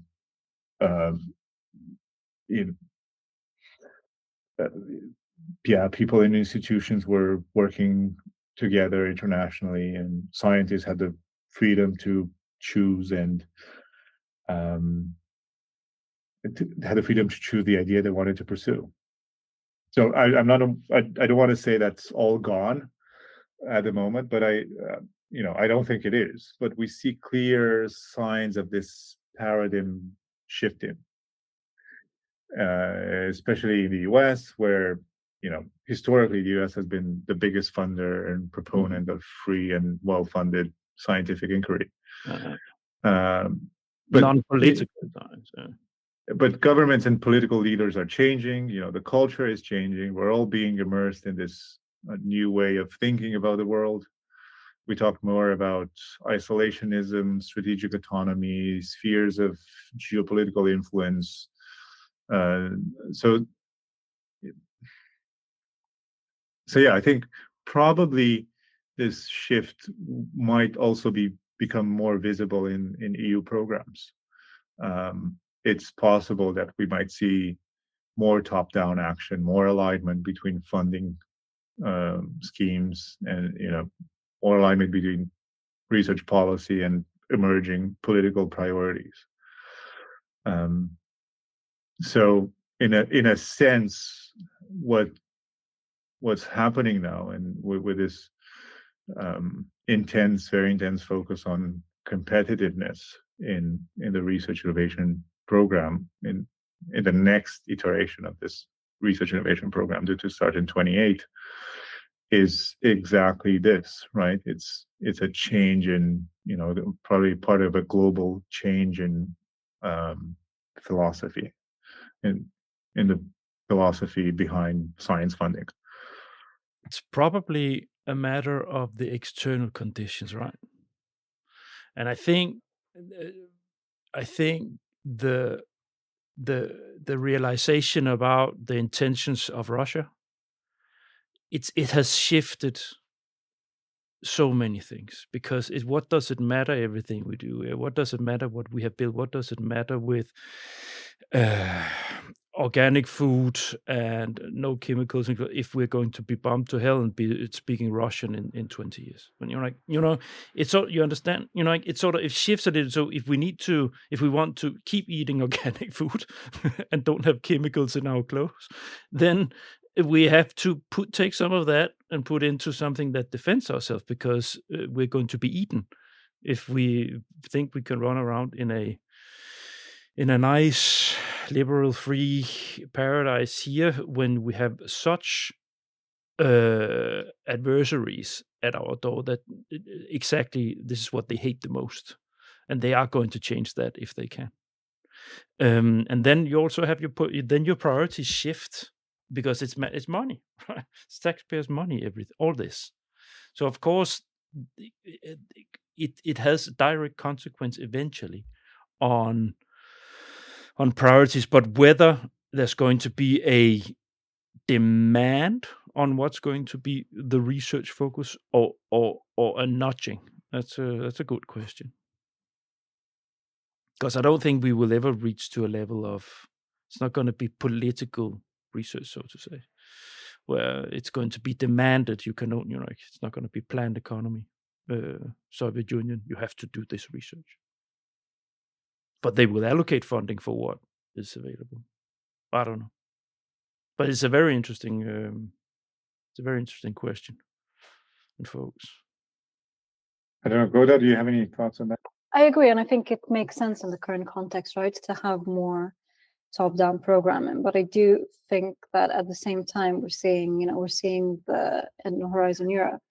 Speaker 2: people in institutions were working together internationally, and scientists had the freedom to choose and had the freedom to choose the idea they wanted to pursue. So I don't want to say that's all gone at the moment, but I don't think it is. But we see clear signs of this paradigm shifting, especially in the US, where historically the US has been the biggest funder and proponent of free and well-funded scientific inquiry. But
Speaker 1: non-political science.
Speaker 2: But governments and political leaders are changing. The culture is changing. We're all being immersed in this new way of thinking about the world. We talk more about isolationism, strategic autonomy, spheres of geopolitical influence. So yeah, I think probably this shift might also become more visible in EU programs. It's possible that we might see more top-down action, more alignment between funding schemes, and more alignment between research policy and emerging political priorities. So in a sense, what's happening now, and with this very intense focus on competitiveness in the research innovation program, in the next iteration of this research innovation program due to start in 28, is exactly this, right? It's a change in, probably part of a global change in philosophy, in the philosophy behind science funding.
Speaker 1: It's probably a matter of the external conditions, right? And I think the realization about the intentions of Russia, it has shifted so many things, because what does it matter everything we do? What does it matter what we have built? What does it matter with organic food and no chemicals if we're going to be bombed to hell and be speaking Russian in 20 years? When it's so, you understand, it sort of, it shifts a little. So if we want to keep eating organic food and don't have chemicals in our clothes, then we have to take some of that and put into something that defends ourselves, because we're going to be eaten if we think we can run around in a nice liberal free paradise here when we have such adversaries at our door that exactly this is what they hate the most, and they are going to change that if they can. And then you also have your priorities shift, because it's money, right? It's taxpayers' money, all this. So of course it has a direct consequence eventually on priorities, but whether there's going to be a demand on what's going to be the research focus or a nudging, that's a good question. Because I don't think we will ever reach to a level of, it's not going to be political research, so to say, where it's going to be demanded. You can, it's not going to be planned economy. Soviet Union, you have to do this research. But they will allocate funding for what is available. I don't know. But it's a very interesting question and focus.
Speaker 2: I don't know, Goda, do you have any thoughts on that?
Speaker 3: I agree, and I think it makes sense in the current context, right, to have more top-down programming. But I do think that at the same time we're seeing in Horizon Europe,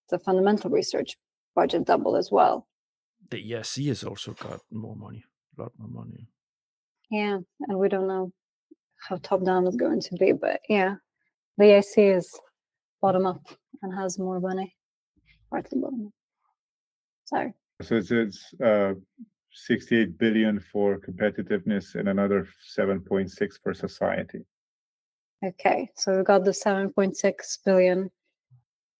Speaker 3: the fundamental research budget double as well.
Speaker 1: the ERC has also got more money, a lot more money.
Speaker 3: Yeah, and we don't know how top down is going to be, but yeah, the EIC is bottom up and has more money, partly bottom up. Sorry.
Speaker 2: So it's 68 billion for competitiveness and another 7.6 for society.
Speaker 3: Okay, so we got the 7.6 billion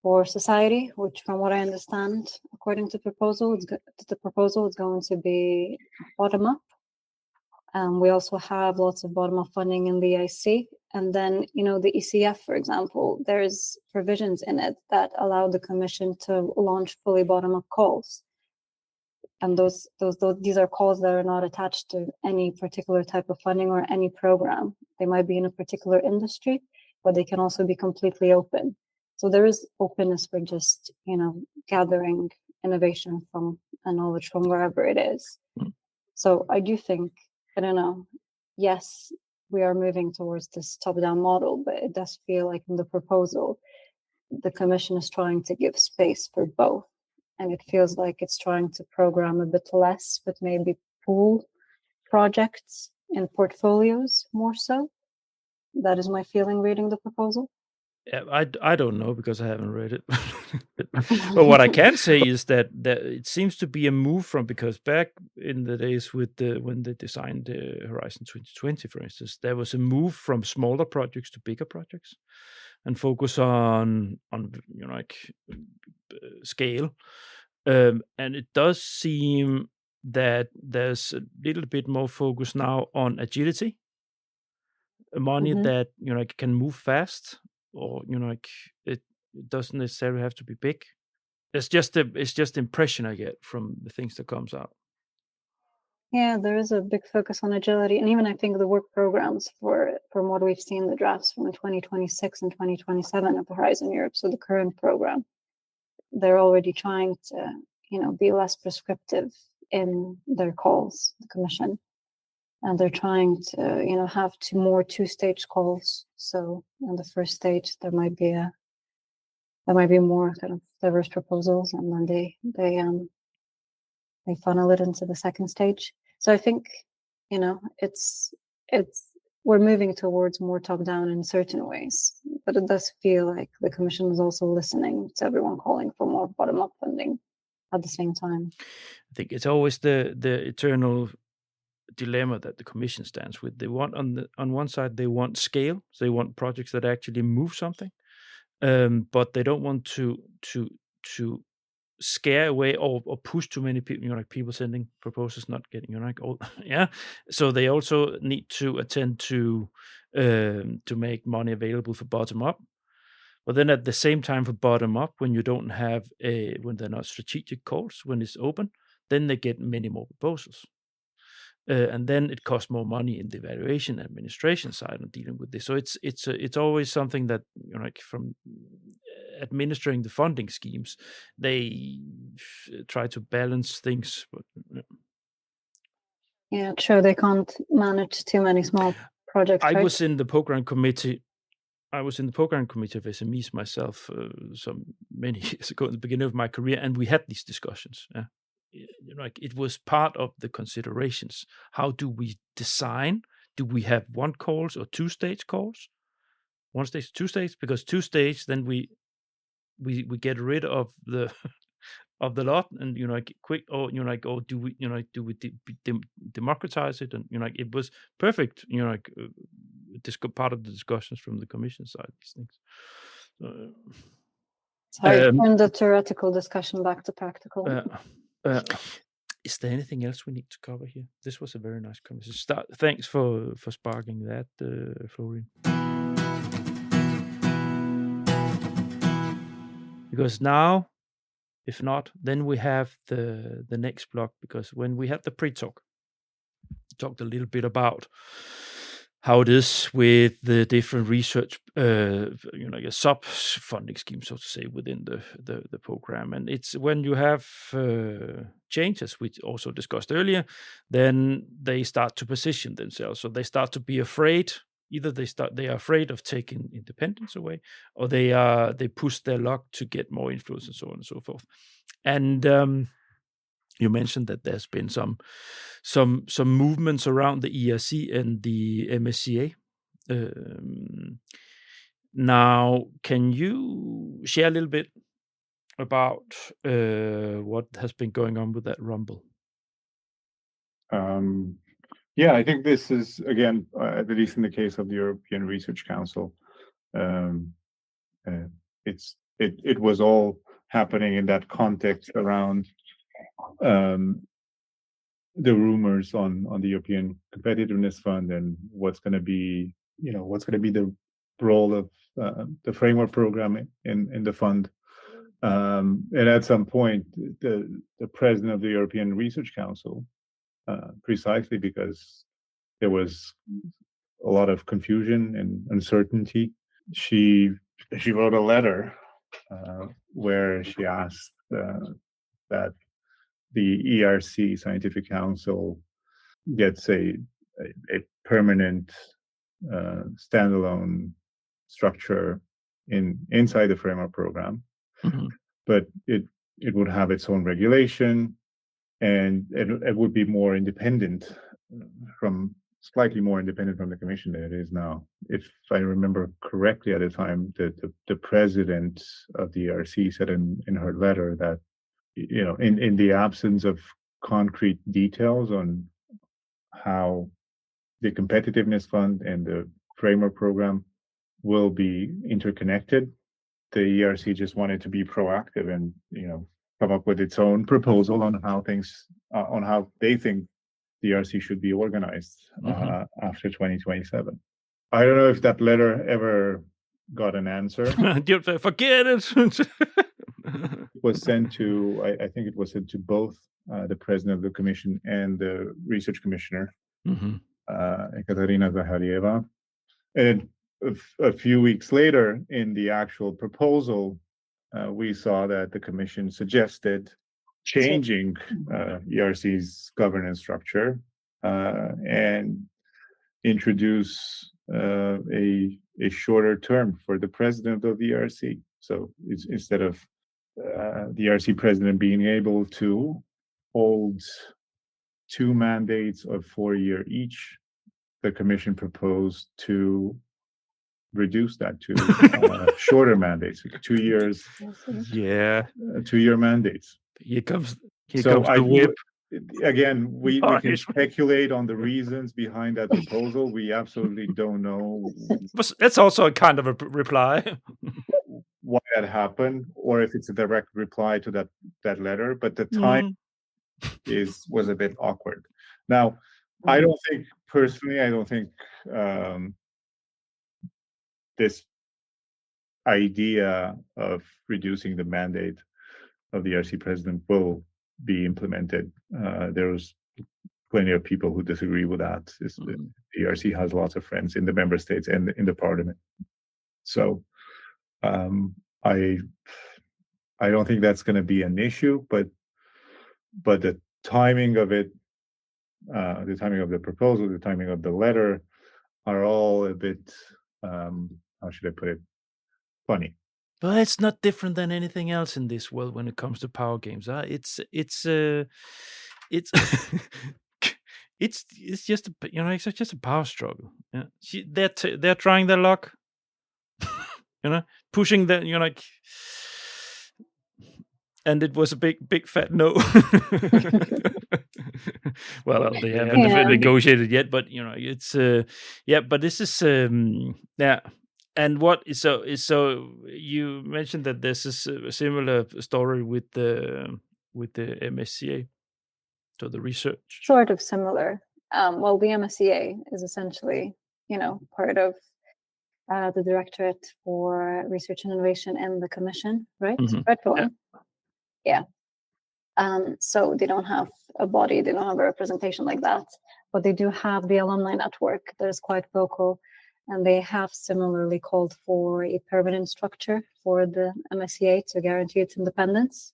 Speaker 3: for society, which, from what I understand, according to the proposal, it's going to be bottom up. We also have lots of bottom up funding in the EIC, and then the ECF, for example, there's provisions in it that allow the Commission to launch fully bottom up calls. And these are calls that are not attached to any particular type of funding or any program. They might be in a particular industry, but they can also be completely open. So there is openness for just, gathering innovation from and knowledge from wherever it is. So I do think, I don't know, yes, we are moving towards this top-down model, but it does feel like in the proposal, the Commission is trying to give space for both. And it feels like it's trying to program a bit less, but maybe pool projects in portfolios more so. That is my feeling reading the proposal.
Speaker 1: Yeah, I don't know because I haven't read it. But what I can say is that it seems to be a move from, because back in the days with when they designed Horizon 2020, for instance, there was a move from smaller projects to bigger projects and focus on scale. And it does seem that there's a little bit more focus now on agility, money that can move fast, or it doesn't necessarily have to be big. It's just the impression I get from the things that comes out.
Speaker 3: Yeah, there is a big focus on agility, and even I think the work programs from what we've seen, the drafts from 2026 and 2027 of Horizon Europe, so the current program, they're already trying to be less prescriptive in their calls, the Commission, and they're trying to have more two-stage calls. So in the first stage there might be more kind of diverse proposals, and then they funnel it into the second stage. So I think it's we're moving towards more top-down in certain ways, but it does feel like the Commission is also listening to everyone calling for more bottom-up funding at the same time.
Speaker 1: I think it's always the eternal dilemma that the Commission stands with. They want on one side they want scale, so they want projects that actually move something, but they don't want to scare away or push too many people, people sending proposals not getting, So they also need to attend to make money available for bottom up. But then at the same time, for bottom up, when you don't have when they're not strategic calls, when it's open, then they get many more proposals. And then it costs more money in the evaluation administration side of dealing with this. So it's always something that from administering the funding schemes, they try to balance things. But,
Speaker 3: yeah, sure, they can't manage too many small projects.
Speaker 1: I was in the program committee. I was in the program committee of SMEs myself many years ago, at the beginning of my career, and we had these discussions. It was part of the considerations. How do we design? Do we have one calls or two-stage calls? One stage, two stage, because two stage, then we get rid of the lot, and quick, or do we democratize it? And it was perfect. Part of the discussions from the Commission side, these things.
Speaker 3: Sorry, turn the theoretical discussion back to practical.
Speaker 1: Is there anything else we need to cover here? This was a very nice conversation. Thanks for sparking that, Florin. Because now, if not, then we have the next block. Because when we had the pre-talk, we talked a little bit about how it is with the different research, sub-funding scheme, so to say, within the program. And it's when you have changes, we also discussed earlier, then they start to position themselves. So they start to be afraid. Either they are afraid of taking independence away, or they push their luck to get more influence, and so on and so forth. And you mentioned that there's been some movements around the ERC and the MSCA. Now, can you share a little bit about what has been going on with that rumble?
Speaker 2: Yeah, I think this is, again, at least in the case of the European Research Council, it was all happening in that context around the rumors on the European Competitiveness Fund and what's going to be the role of the framework program in the fund. And at some point, the president of the European Research Council, precisely because there was a lot of confusion and uncertainty, she wrote a letter where she asked that the ERC Scientific Council gets a permanent standalone structure inside the framework program, but it would have its own regulation, and it would be more independent slightly more independent from the Commission than it is now. If I remember correctly, at the time, the president of the ERC said in her letter that, in the absence of concrete details on how the Competitiveness Fund and the framework program will be interconnected, the ERC just wanted to be proactive and, come up with its own proposal on how they think the ERC should be organized after 2027. I don't know if that letter ever got an answer.
Speaker 1: Forget it.
Speaker 2: It was sent to, I think it was sent to both the president of the commission and the research commissioner, Ekaterina Zaharyeva. And a few weeks later, in the actual proposal, we saw that the commission suggested changing ERC's governance structure and introduce a shorter term for the president of the ERC. So instead of the ERC president being able to hold 2 mandates of 4-year each, the commission proposed to reduce that to shorter mandates, 2 years.
Speaker 1: Yeah,
Speaker 2: 2-year mandates.
Speaker 1: Here comes the whip.
Speaker 2: Again, we can speculate on the reasons behind that proposal. We absolutely don't know.
Speaker 1: That's also a kind of a reply.
Speaker 2: Why that happened, or if it's a direct reply to that letter. But the time was a bit awkward. Now, I don't think this idea of reducing the mandate of the ERC president will be implemented. There's plenty of people who disagree with that. The ERC has lots of friends in the member states and in the parliament. So I don't think that's going to be an issue, but the timing of it, the timing of the proposal, the timing of the letter are all a bit, how should I put it, funny.
Speaker 1: But it's not different than anything else in this world when it comes to power games. It's it's just it's just a power struggle. Yeah, they're trying their luck. Pushing the and it was a big fat no. Well, they haven't negotiated yet, but it's but this is And what so you mentioned that this is a similar story with the MSCA, so the research.
Speaker 3: Sort of similar. Well, the MSCA is essentially, part of the Directorate for Research and Innovation and the Commission, right? Right, Florin? Yeah. So they don't have a body, they don't have a representation like that, but they do have the alumni network that is quite vocal. And they have similarly called for a permanent structure for the MSCA to guarantee its independence.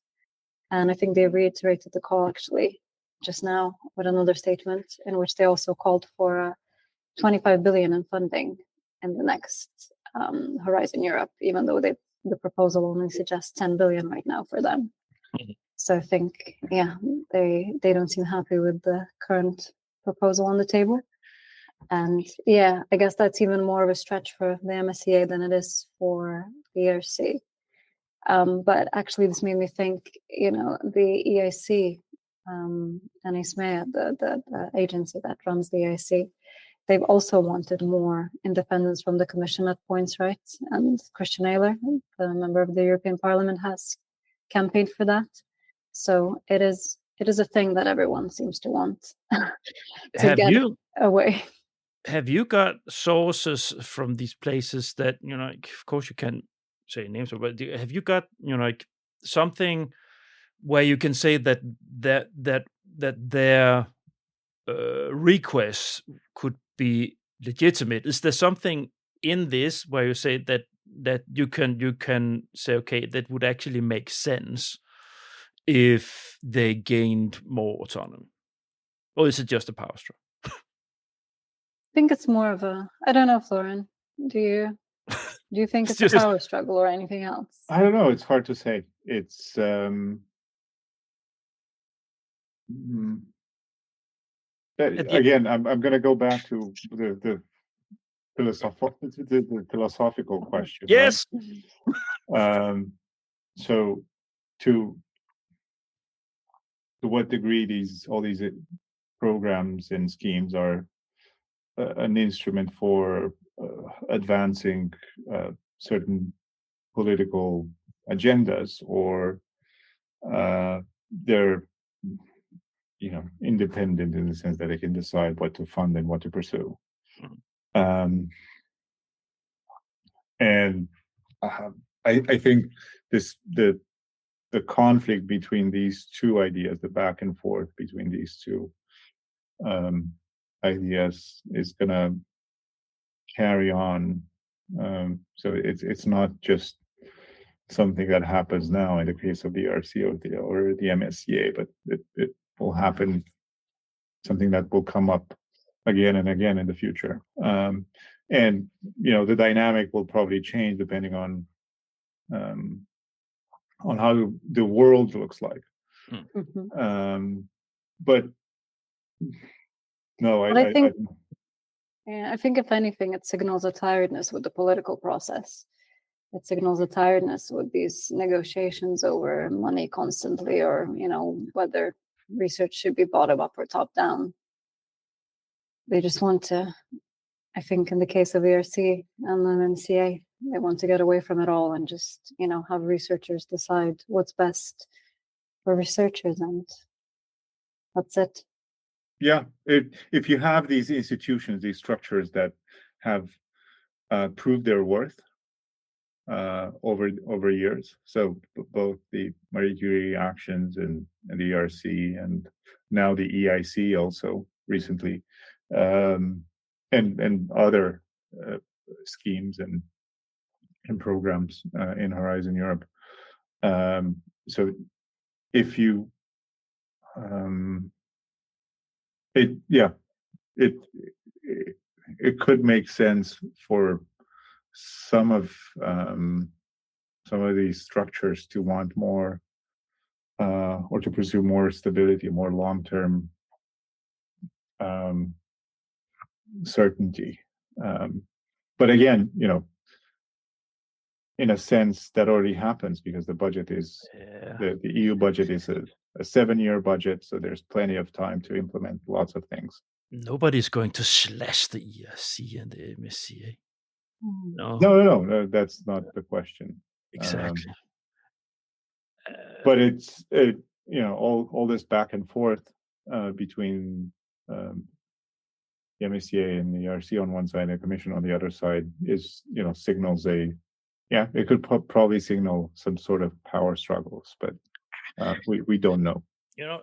Speaker 3: And I think they reiterated the call actually just now with another statement in which they also called for 25 billion in funding in the next Horizon Europe, even though the proposal only suggests 10 billion right now for them. So I think, they don't seem happy with the current proposal on the table. And I guess that's even more of a stretch for the MSCA than it is for the ERC. But actually, this made me think, the EIC and ISMEA, the agency that runs the EIC, they've also wanted more independence from the Commission at points, right? And Christian Ehler, the member of the European Parliament, has campaigned for that. So it is a thing that everyone seems to want to get away.
Speaker 1: Have you got sources from these places that, of course you can say names, but have you got, something where you can say that their requests could be legitimate? Is there something in this where you say that you can say, okay, that would actually make sense if they gained more autonomy? Or is it just a power struggle?
Speaker 3: I think it's more of I don't know, Florin. Do you think it's a power struggle or anything else?
Speaker 2: I don't know. It's hard to say. It's again, I'm going to go back to the philosophical question.
Speaker 1: Yes.
Speaker 2: Right? So to what degree all these programs and schemes are an instrument for advancing certain political agendas, or they're independent in the sense that they can decide what to fund and what to pursue. And I think the conflict between these two ideas, the back and forth between these two ideas, is going to carry on. So it's not just something that happens now in the case of the ERC or the MSCA, but it will happen, something that will come up again and again in the future. And the dynamic will probably change depending on how the world looks like.
Speaker 3: Mm-hmm.
Speaker 2: But no,
Speaker 3: I think if anything, it signals a tiredness with the political process. It signals a tiredness with these negotiations over money constantly, or whether research should be bottom up or top down. They just want to, I think in the case of ERC and the MSCA, they want to get away from it all and just, have researchers decide what's best for researchers, and that's it.
Speaker 2: Yeah, if you have these institutions, these structures that have proved their worth over years, so both the Marie Curie actions and the ERC, and now the EIC also recently, and other schemes and programs in Horizon Europe. So if you it could make sense for some of these structures to want more or to pursue more stability, more long-term certainty. But again, in a sense, that already happens because the budget is the EU budget is a 7-year budget, so there's plenty of time to implement lots of things.
Speaker 1: Nobody's going to slash the ERC and the MSCA.
Speaker 2: No, that's not the question.
Speaker 1: Exactly.
Speaker 2: But it's all this back and forth between the MSCA and the ERC on one side and the Commission on the other side is signals it could probably signal some sort of power struggles, but we don't know.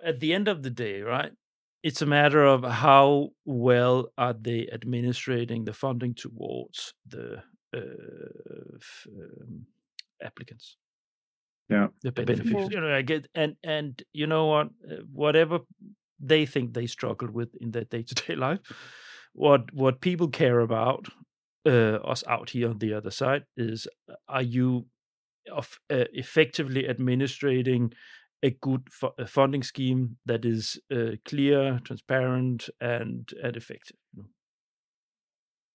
Speaker 1: At the end of the day, right? It's a matter of how well are they administrating the funding towards the applicants.
Speaker 2: Yeah,
Speaker 1: the beneficiaries. I get, and you know what? Whatever they think they struggle with in their day-to-day life, what people care about, us out here on the other side, is: are you effectively administrating a good funding scheme that is clear, transparent, and effective.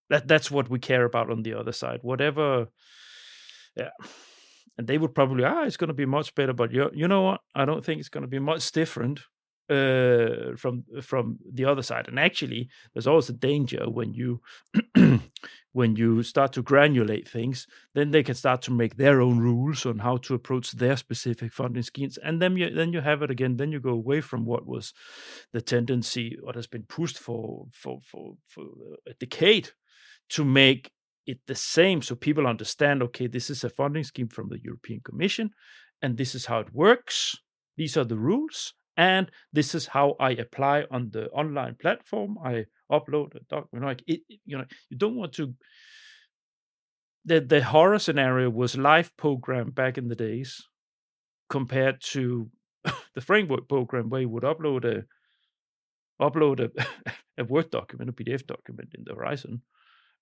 Speaker 1: That's what we care about on the other side. Whatever, yeah. And they would probably, it's going to be much better. But you know what? I don't think it's going to be much different from the other side. And actually, there's always a danger when you when you start to granulate things, then they can start to make their own rules on how to approach their specific funding schemes, and then you have it again. Then you go away from what was the tendency, what has been pushed for a decade, to make it the same, so people understand, okay, this is a funding scheme from the European Commission, and this is how it works. These are the rules, and this is how I apply on the online platform. I upload a document. You don't want to. The horror scenario was live program back in the days, compared to the framework program, where you would upload a Word document, a PDF document in the Horizon.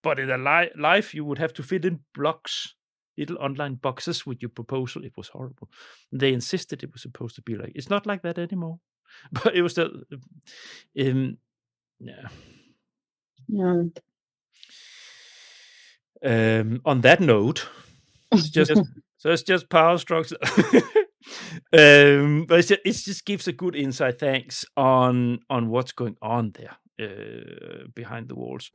Speaker 1: But in a live, you would have to fit in blocks, little online boxes with your proposal. It was horrible. They insisted it was supposed to be like, it's not like that anymore. But it was still, yeah. On that note, it's just power structure. But it just gives a good insight. Thanks on what's going on there behind the walls.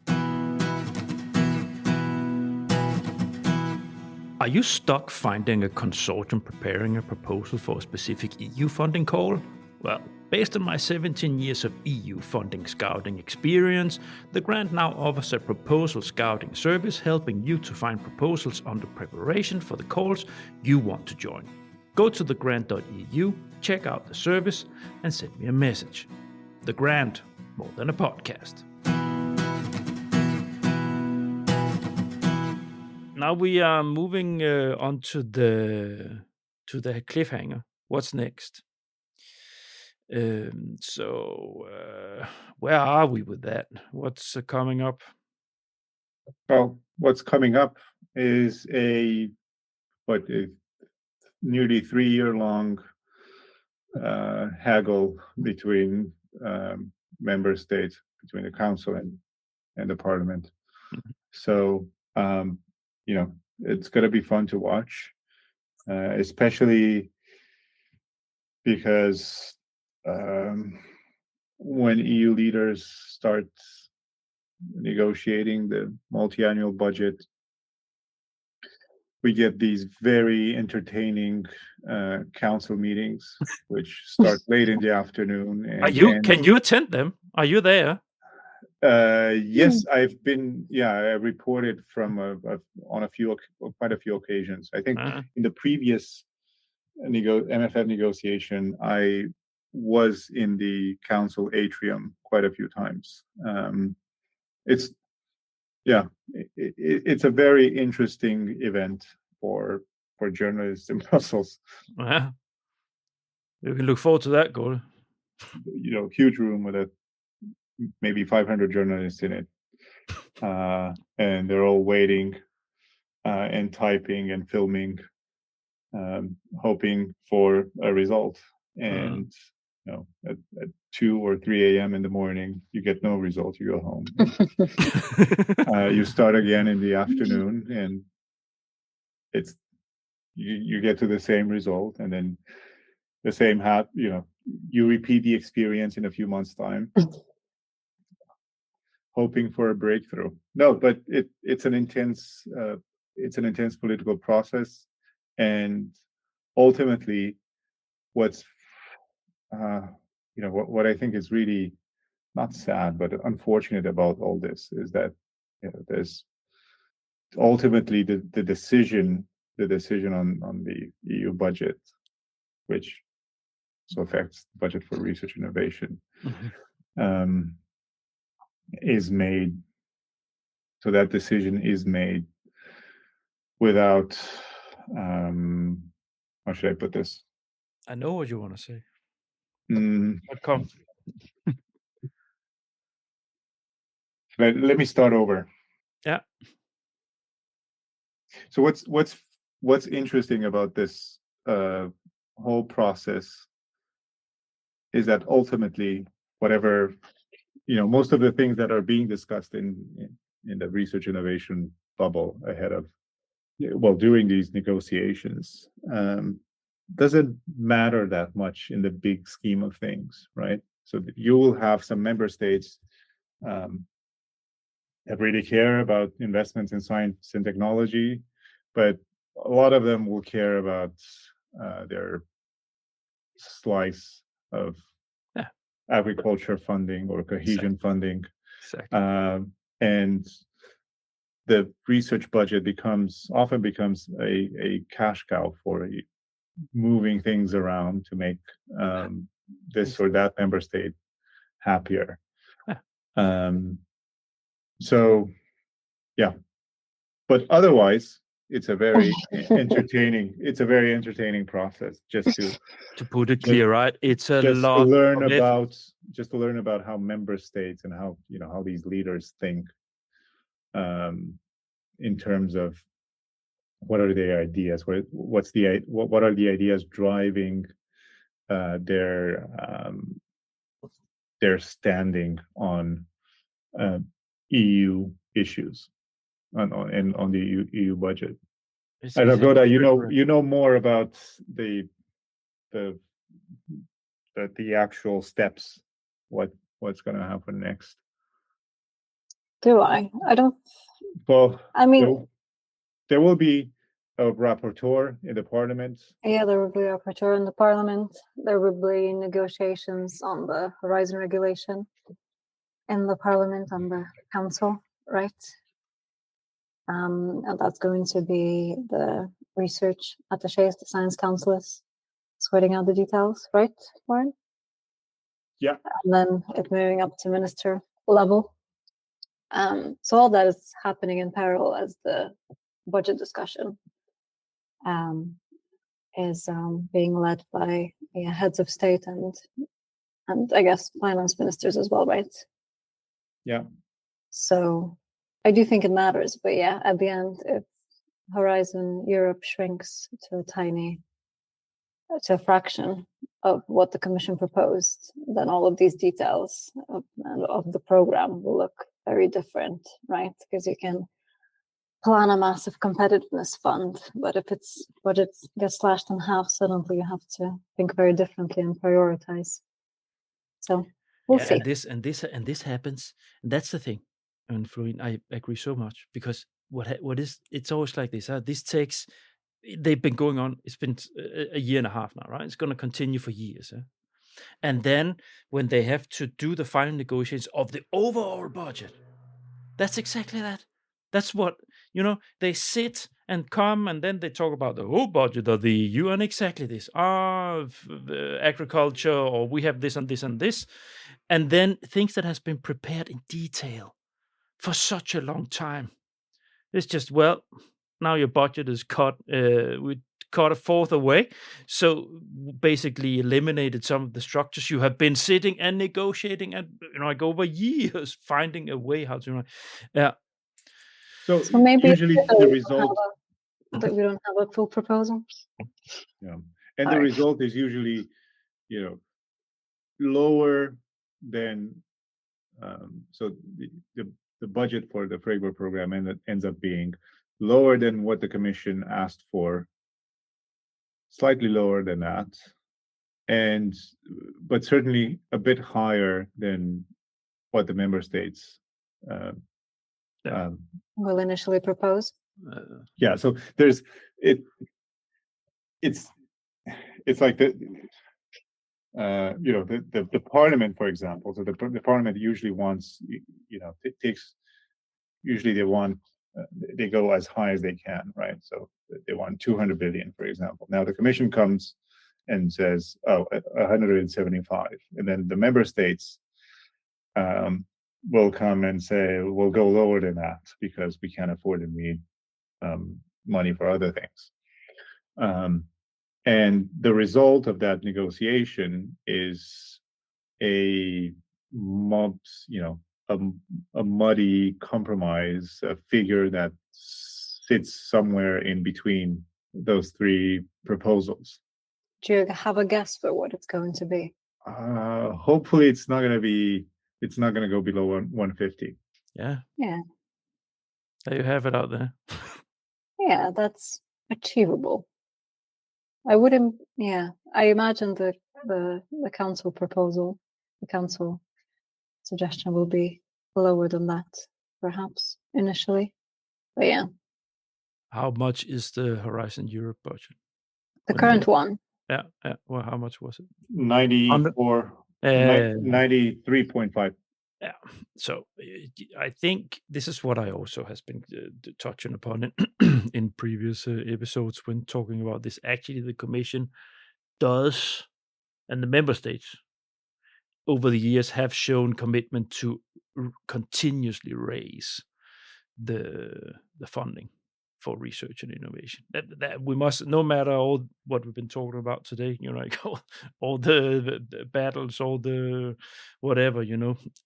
Speaker 1: Are you stuck finding a consortium preparing a proposal for a specific EU funding call? Well, based on my 17 years of EU funding scouting experience, the grant now offers a proposal scouting service helping you to find proposals under preparation for the calls you want to join. Go to thegrant.eu, check out the service, and send me a message. The Grant, more than a podcast. Now we are moving on to the cliffhanger. What's next? So where are we with that? What's coming up?
Speaker 2: Well, what's coming up is a nearly 3-year-long haggle between member states, between the Council and the Parliament. Mm-hmm. So it's going to be fun to watch, especially because when EU leaders start negotiating the multi-annual budget, we get these very entertaining council meetings, which start late in the afternoon.
Speaker 1: Can you attend them? Are you there?
Speaker 2: Yes, I've been. Yeah, I reported from on quite a few occasions. I think in the previous MFF negotiation, I was in the council atrium quite a few times. It's a very interesting event for journalists in Brussels.
Speaker 1: You can look forward to that, Goda.
Speaker 2: Huge room with maybe 500 journalists in it, and they're all waiting and typing and filming, hoping for a result. And at 2 or 3 a.m. in the morning, you get no result. You go home. You start again in the afternoon, and it's you get to the same result, and then the same you repeat the experience in a few months' time. Hoping for a breakthrough. No, but it's an intense political process, and ultimately, what I think is really not sad but unfortunate about all this is that there's ultimately the decision on the EU budget, which also affects the budget for research and innovation. Mm-hmm. Is made. So that decision is made without, how should I put this?
Speaker 1: I know what you want to say.
Speaker 2: But come. Let me start over.
Speaker 1: Yeah.
Speaker 2: So what's interesting about this whole process is that ultimately, whatever, most of the things that are being discussed in the research innovation bubble ahead of, during these negotiations, doesn't matter that much in the big scheme of things, right? So you will have some member states that really care about investments in science and technology, but a lot of them will care about their slice of agriculture funding or cohesion funding.
Speaker 1: Exactly.
Speaker 2: And the research budget often becomes a cash cow for moving things around to make this or that member state happier. So, yeah, but otherwise, it's a very entertaining. It's a very entertaining process. Just
Speaker 1: to put it clear, right? It's a
Speaker 2: just
Speaker 1: lot
Speaker 2: to learn
Speaker 1: of
Speaker 2: about just to learn about how member states and how how these leaders think, in terms of what are their ideas, what are the ideas driving their standing on EU issues on the EU budget. I know, Goda, you know more about the actual steps. What's going to happen next?
Speaker 3: Do I? I don't.
Speaker 2: Well,
Speaker 3: I mean,
Speaker 2: there will be a rapporteur in the parliament.
Speaker 3: Yeah, there will be a rapporteur in the parliament. There will be negotiations on the Horizon regulation in the parliament and the council, right? And that's going to be the research attaches, the science councillors, sorting out the details, right, Florin?
Speaker 2: Yeah.
Speaker 3: And then it moving up to minister level. So all that is happening in parallel as the budget discussion is being led by heads of state and I guess finance ministers as well, right?
Speaker 2: Yeah.
Speaker 3: So I do think it matters, but yeah, at the end, if Horizon Europe shrinks to a fraction of what the Commission proposed, then all of these details of the program will look very different, right? Because you can plan a massive competitiveness fund, but if its budget gets slashed in half, suddenly you have to think very differently and prioritize. So we'll see.
Speaker 1: And this happens. And that's the thing. And Florin, I agree so much, because it's always like this. They've been going on. It's been a year and a half now, right? It's going to continue for years. And then when they have to do the final negotiations of the overall budget, that's exactly that. That's what, they sit and come and then they talk about the whole budget of the EU and exactly this, agriculture, or we have this and this and this. And then things that has been prepared in detail for such a long time. It's just, now your budget is cut. We cut a fourth away. So basically eliminated some of the structures you have been sitting and negotiating and like over years finding a way how to.
Speaker 2: So
Speaker 3: maybe
Speaker 2: usually the result
Speaker 3: that we don't have a full proposal.
Speaker 2: Yeah, and the result is usually, lower than. So the budget for the framework program ends up being lower than what the Commission asked for, slightly lower than that, but certainly a bit higher than what the member states
Speaker 3: will initially propose.
Speaker 2: Yeah, so there's it's like the parliament, for example. So the parliament usually wants, they go as high as they can, right? So they want 200 billion, for example. Now the Commission comes and says, 175, and then the member states will come and say, we'll go lower than that because we can't afford to need money for other things. And the result of that negotiation is a muddy compromise, a figure that sits somewhere in between those three proposals.
Speaker 3: Do you have a guess for what it's going to be?
Speaker 2: Hopefully it's not going to go below 150.
Speaker 1: Yeah.
Speaker 3: Yeah.
Speaker 1: There you have it out there.
Speaker 3: Yeah, that's achievable. I wouldn't. Yeah, I imagine that the council proposal, the council suggestion will be lower than that, perhaps initially. But yeah,
Speaker 1: How much is the Horizon Europe budget?
Speaker 3: the current one.
Speaker 1: Yeah. Well, how much was it?
Speaker 2: 93.5.
Speaker 1: Yeah. So I think this is what I also has been touching upon in previous episodes when talking about this. Actually, the Commission does, and the member states over the years have shown commitment to continuously raise the funding for research and innovation. That we must, no matter all what we've been talking about today, like all the battles, all the whatever,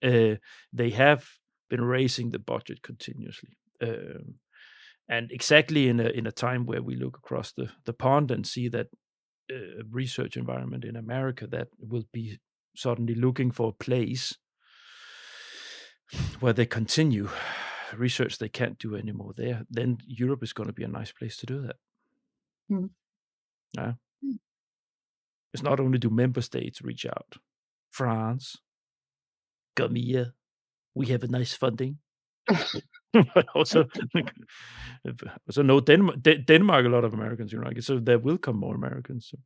Speaker 1: they have been raising the budget continuously, and exactly in a time where we look across the pond and see that research environment in America that will be suddenly looking for a place where they continue research they can't do anymore there, then Europe is going to be a nice place to do that. Yeah. It's not only do member states reach out, France, come here, we have a nice funding. But also no, Denmark, a lot of Americans, so there will come more Americans. So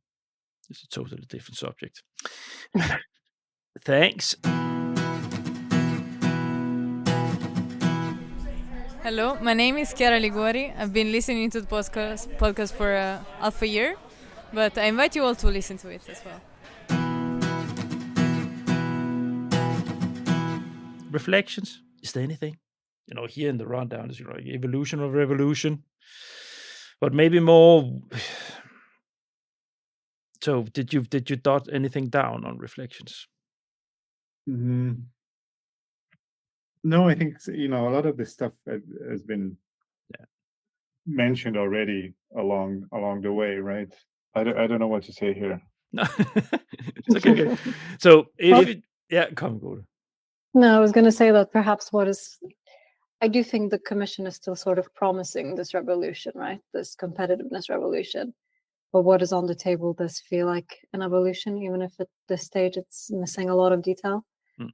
Speaker 1: it's a totally different subject. Thanks.
Speaker 6: Hello, my name is Chiara Liguori. I've been listening to the podcast for half a year, but I invite you all to listen to it as well.
Speaker 1: Reflections? Is there anything? Here in the rundown is evolution of revolution, but maybe more. So, did you dot anything down on reflections?
Speaker 2: No, I think a lot of this stuff has been mentioned already along the way, right? I don't know what to say here.
Speaker 1: No, it's okay. So come Goda.
Speaker 3: No, I was going to say that perhaps I do think the Commission is still sort of promising this revolution, right? This competitiveness revolution. But what is on the table does feel like an evolution, even if at this stage it's missing a lot of detail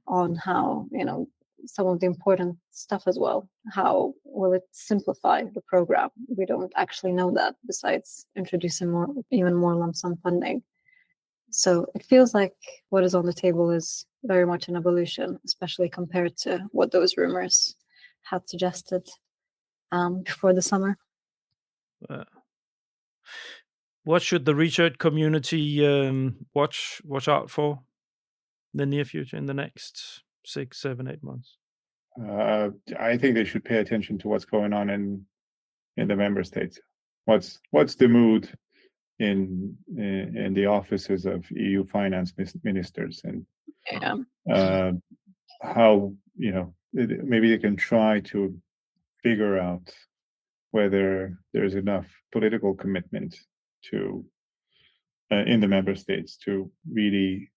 Speaker 3: on how, some of the important stuff as well. How will it simplify the program? We don't actually know that, besides introducing even more lump sum funding. So it feels like what is on the table is very much an evolution, especially compared to what those rumors had suggested before the summer.
Speaker 1: What should the research community watch out for in the near future, in the next 6, 7, 8 months?
Speaker 2: I think they should pay attention to what's going on in the member states. What's the mood in the offices of EU finance ministers, and how maybe they can try to figure out whether there's enough political commitment to in the member states to really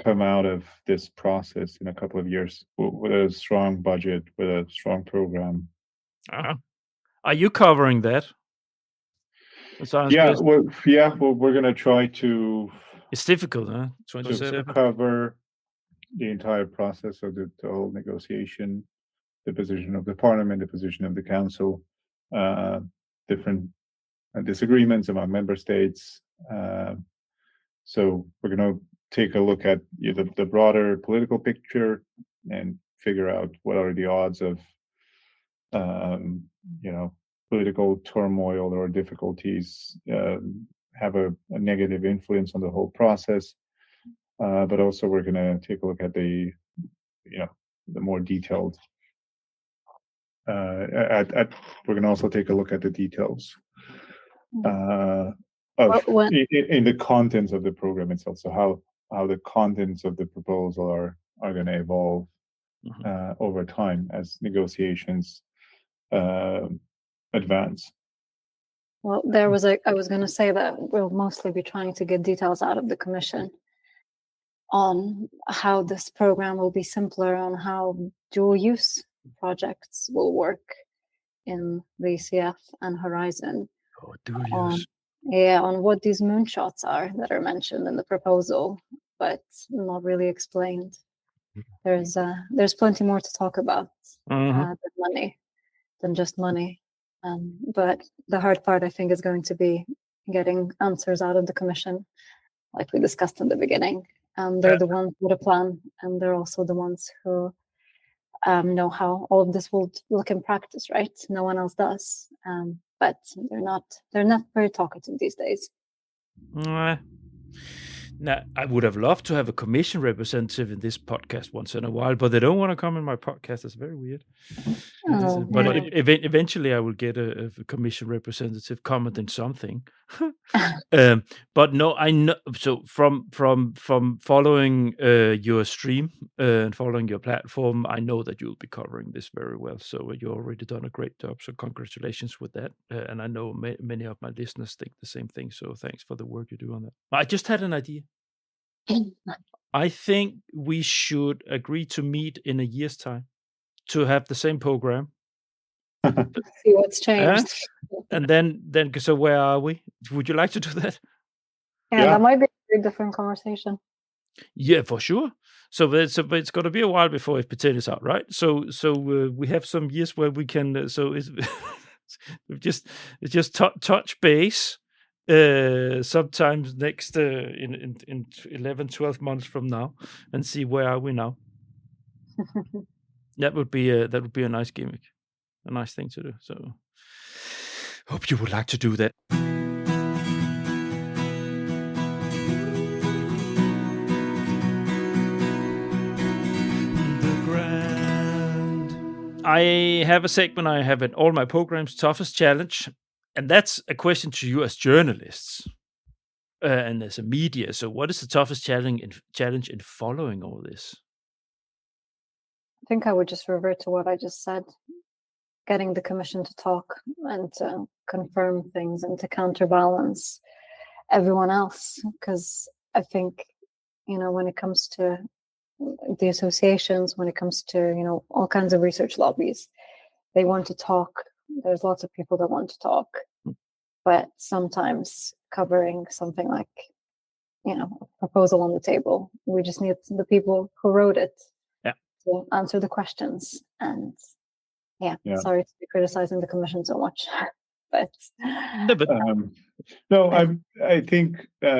Speaker 2: come out of this process in a couple of years with a strong budget, with a strong program.
Speaker 1: Are you covering that?
Speaker 2: Yeah, we're going to try to.
Speaker 1: It's difficult, huh?
Speaker 2: To cover the entire process of the whole negotiation, the position of the Parliament, the position of the Council, different disagreements among member states. So we're going to take a look at the broader political picture and figure out what are the odds of, political turmoil or difficulties have a negative influence on the whole process. But also we're going to take a look at the more detailed. We're going to also take a look at the details in the contents of the program itself. So how the contents of the proposal are going to evolve over time as negotiations advance.
Speaker 3: Well, I was going to say that we'll mostly be trying to get details out of the Commission. on how this program will be simpler, on how dual use projects will work in the ECF and Horizon,
Speaker 1: Oh, dual
Speaker 3: on
Speaker 1: use.
Speaker 3: on what these moonshots are that are mentioned in the proposal, but not really explained. There's plenty more to talk about than just money. But the hard part, I think, is going to be getting answers out of the Commission, like we discussed in the beginning. They're the ones with a plan, and they're also the ones who know how all of this will look in practice, right? No one else does. But they're not very talkative these days.
Speaker 1: Now, I would have loved to have a Commission representative in this podcast once in a while, but they don't want to come in my podcast. That's very weird. But eventually I will get a Commission representative commenting something. But no, I know. So from following your stream and following your platform, I know that you'll be covering this very well. So you've already done a great job. So congratulations with that. And I know many of my listeners think the same thing. So thanks for the work you do on that. I just had an idea. I think we should agree to meet in a year's time to have the same program.
Speaker 3: See what's changed.
Speaker 1: And then, so where are we? Would you like to do that?
Speaker 3: Yeah, that might be a very different conversation.
Speaker 1: Yeah, for sure. So it's going to be a while before FP10 is out, right? So we have some years where we can. So it's just touch base. Sometimes next in 11, 12 months from now, and see where are we now. That would be a nice gimmick, a nice thing to do. So hope you would like to do that. The Grand. I have a segment I have in all my programs, toughest challenge. And that's a question to you as journalists and as a media. So what is the toughest challenge in following all this?
Speaker 3: I think I would just revert to what I just said. Getting the Commission to talk and to confirm things and to counterbalance everyone else. Because I think, when it comes to the associations, when it comes to, all kinds of research lobbies, they want to talk. There's lots of people that want to talk, but sometimes covering something like, a proposal on the table, we just need the people who wrote it to answer the questions. And sorry to be criticizing the Commission so much, but
Speaker 2: no, I think I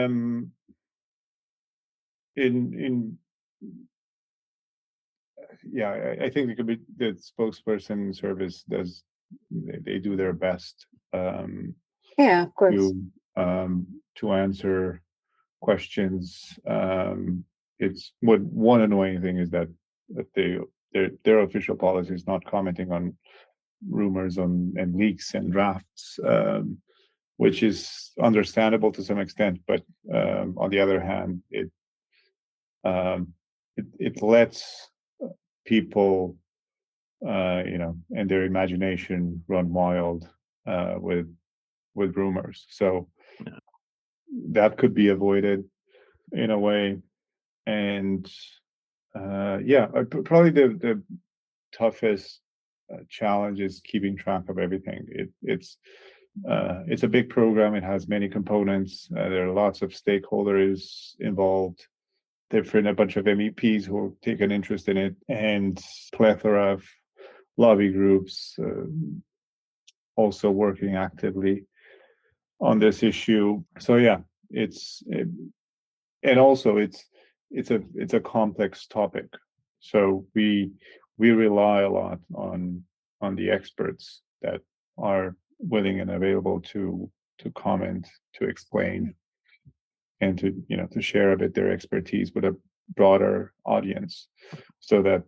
Speaker 2: think it could be the spokesperson service does. They do their best
Speaker 3: of course.
Speaker 2: To answer questions. It's one annoying thing is that their official policy is not commenting on rumors and leaks and drafts, which is understandable to some extent, but on the other hand, it lets people and their imagination run wild with rumors. So that could be avoided in a way. And probably the toughest challenge is keeping track of everything. It's a big program. It has many components. There are lots of stakeholders involved. A bunch of MEPs who take an interest in it, and plethora of lobby groups also working actively on this issue. So it's a complex topic. So we rely a lot on the experts that are willing and available to comment, to explain, and to share a bit their expertise with a broader audience, so that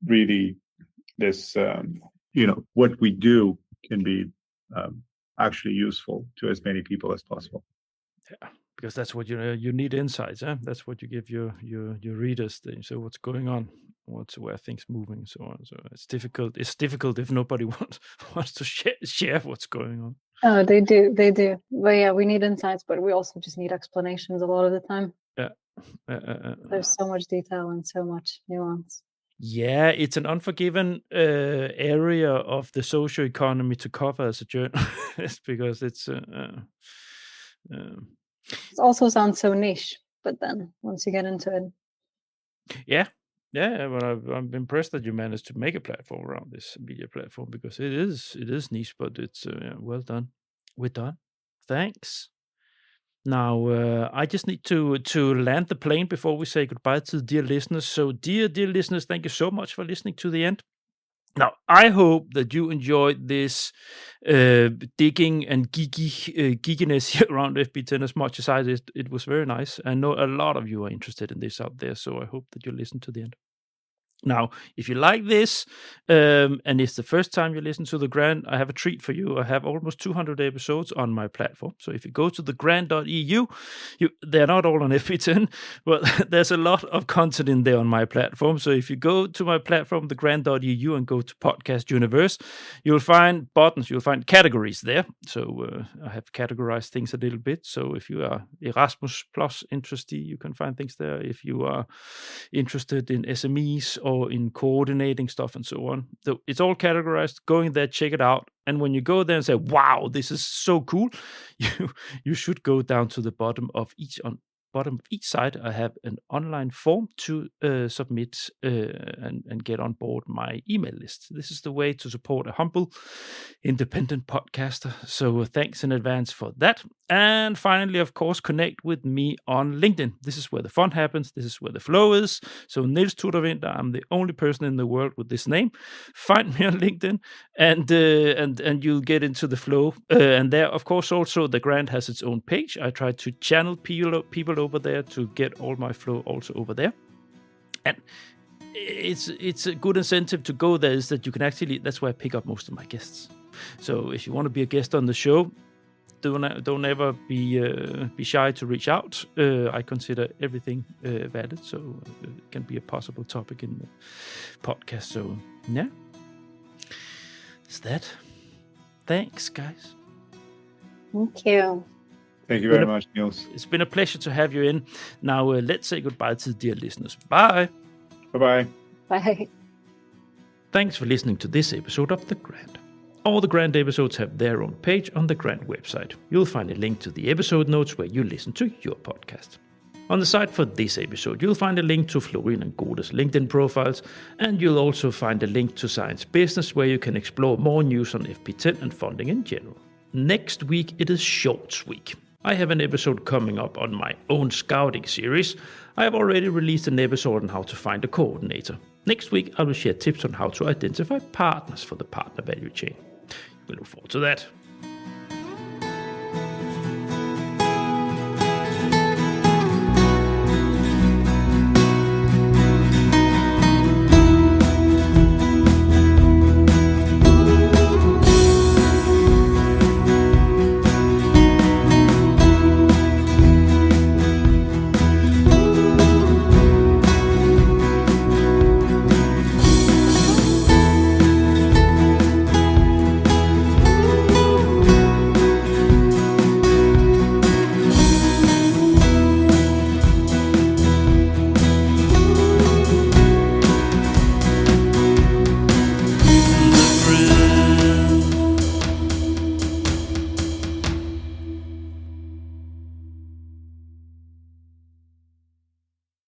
Speaker 2: really this what we do can be actually useful to as many people as possible.
Speaker 1: Yeah, because that's what you need insights. That's what you give your readers. So what's going on, where things moving, so on. So it's difficult. It's difficult if nobody wants to share what's going on.
Speaker 3: Oh, they do. But we need insights, but we also just need explanations a lot of the time.
Speaker 1: Yeah,
Speaker 3: There's so much detail and so much nuance.
Speaker 1: Yeah, it's an unforgiven area of the socio-economy to cover as a journalist because it's.
Speaker 3: It also sounds so niche, but then once you get into it.
Speaker 1: Yeah, but I'm impressed that you managed to make a platform around this media platform because it is niche, but it's well done. We're done. Thanks. Now I just need to land the plane before we say goodbye to the dear listeners. So, dear listeners, thank you so much for listening to the end. Now, I hope that you enjoyed this digging and geekiness here around FP10 as much as I did. It was very nice. I know a lot of you are interested in this out there, so I hope that you listen to the end. Now, if you like this, and it's the first time you listen to The Grant, I have a treat for you. I have almost 200 episodes on my platform. So if you go to thegrant.eu, they're not all on FP10, but there's a lot of content in there on my platform. So if you go to my platform, thegrant.eu, and go to Podcast Universe, you'll find buttons, you'll find categories there. So I have categorized things a little bit. So if you are Erasmus Plus interested, you can find things there. If you are interested in SMEs or in coordinating stuff and so on. So it's all categorized. Go in there, check it out. And when you go there and say, wow, this is so cool, you should go down to the bottom of each site. I have an online form to submit and get on board my email list. This is the way to support a humble, independent podcaster. So thanks in advance for that. And finally, of course, connect with me on LinkedIn. This is where the fun happens. This is where the flow is. So Niels Tudor-Winther, I'm the only person in the world with this name. Find me on LinkedIn and you'll get into the flow. And there, of course, also the Grant has its own page. I try to channel people over there to get all my flow also over there. And it's a good incentive to go there is that you can actually, that's where I pick up most of my guests. So if you want to be a guest on the show, don't ever be shy to reach out. I consider everything valid, so it can be a possible topic in the podcast. So yeah, it's that. Thanks, guys.
Speaker 3: Thank you.
Speaker 2: Thank you very much, Niels.
Speaker 1: It's been a pleasure to have you in. Now let's say goodbye to the dear listeners. Bye.
Speaker 2: Bye-bye.
Speaker 3: Bye.
Speaker 1: Thanks for listening to this episode of The Grant. All the Grant episodes have their own page on the Grant website. You'll find a link to the episode notes where you listen to your podcast. On the site for this episode, you'll find a link to Florin and Goda's LinkedIn profiles, and you'll also find a link to Science Business where you can explore more news on FP10 and funding in general. Next week, it is Shorts Week. I have an episode coming up on my own scouting series. I have already released an episode on how to find a coordinator. Next week, I will share tips on how to identify partners for the partner value chain. We look forward to that.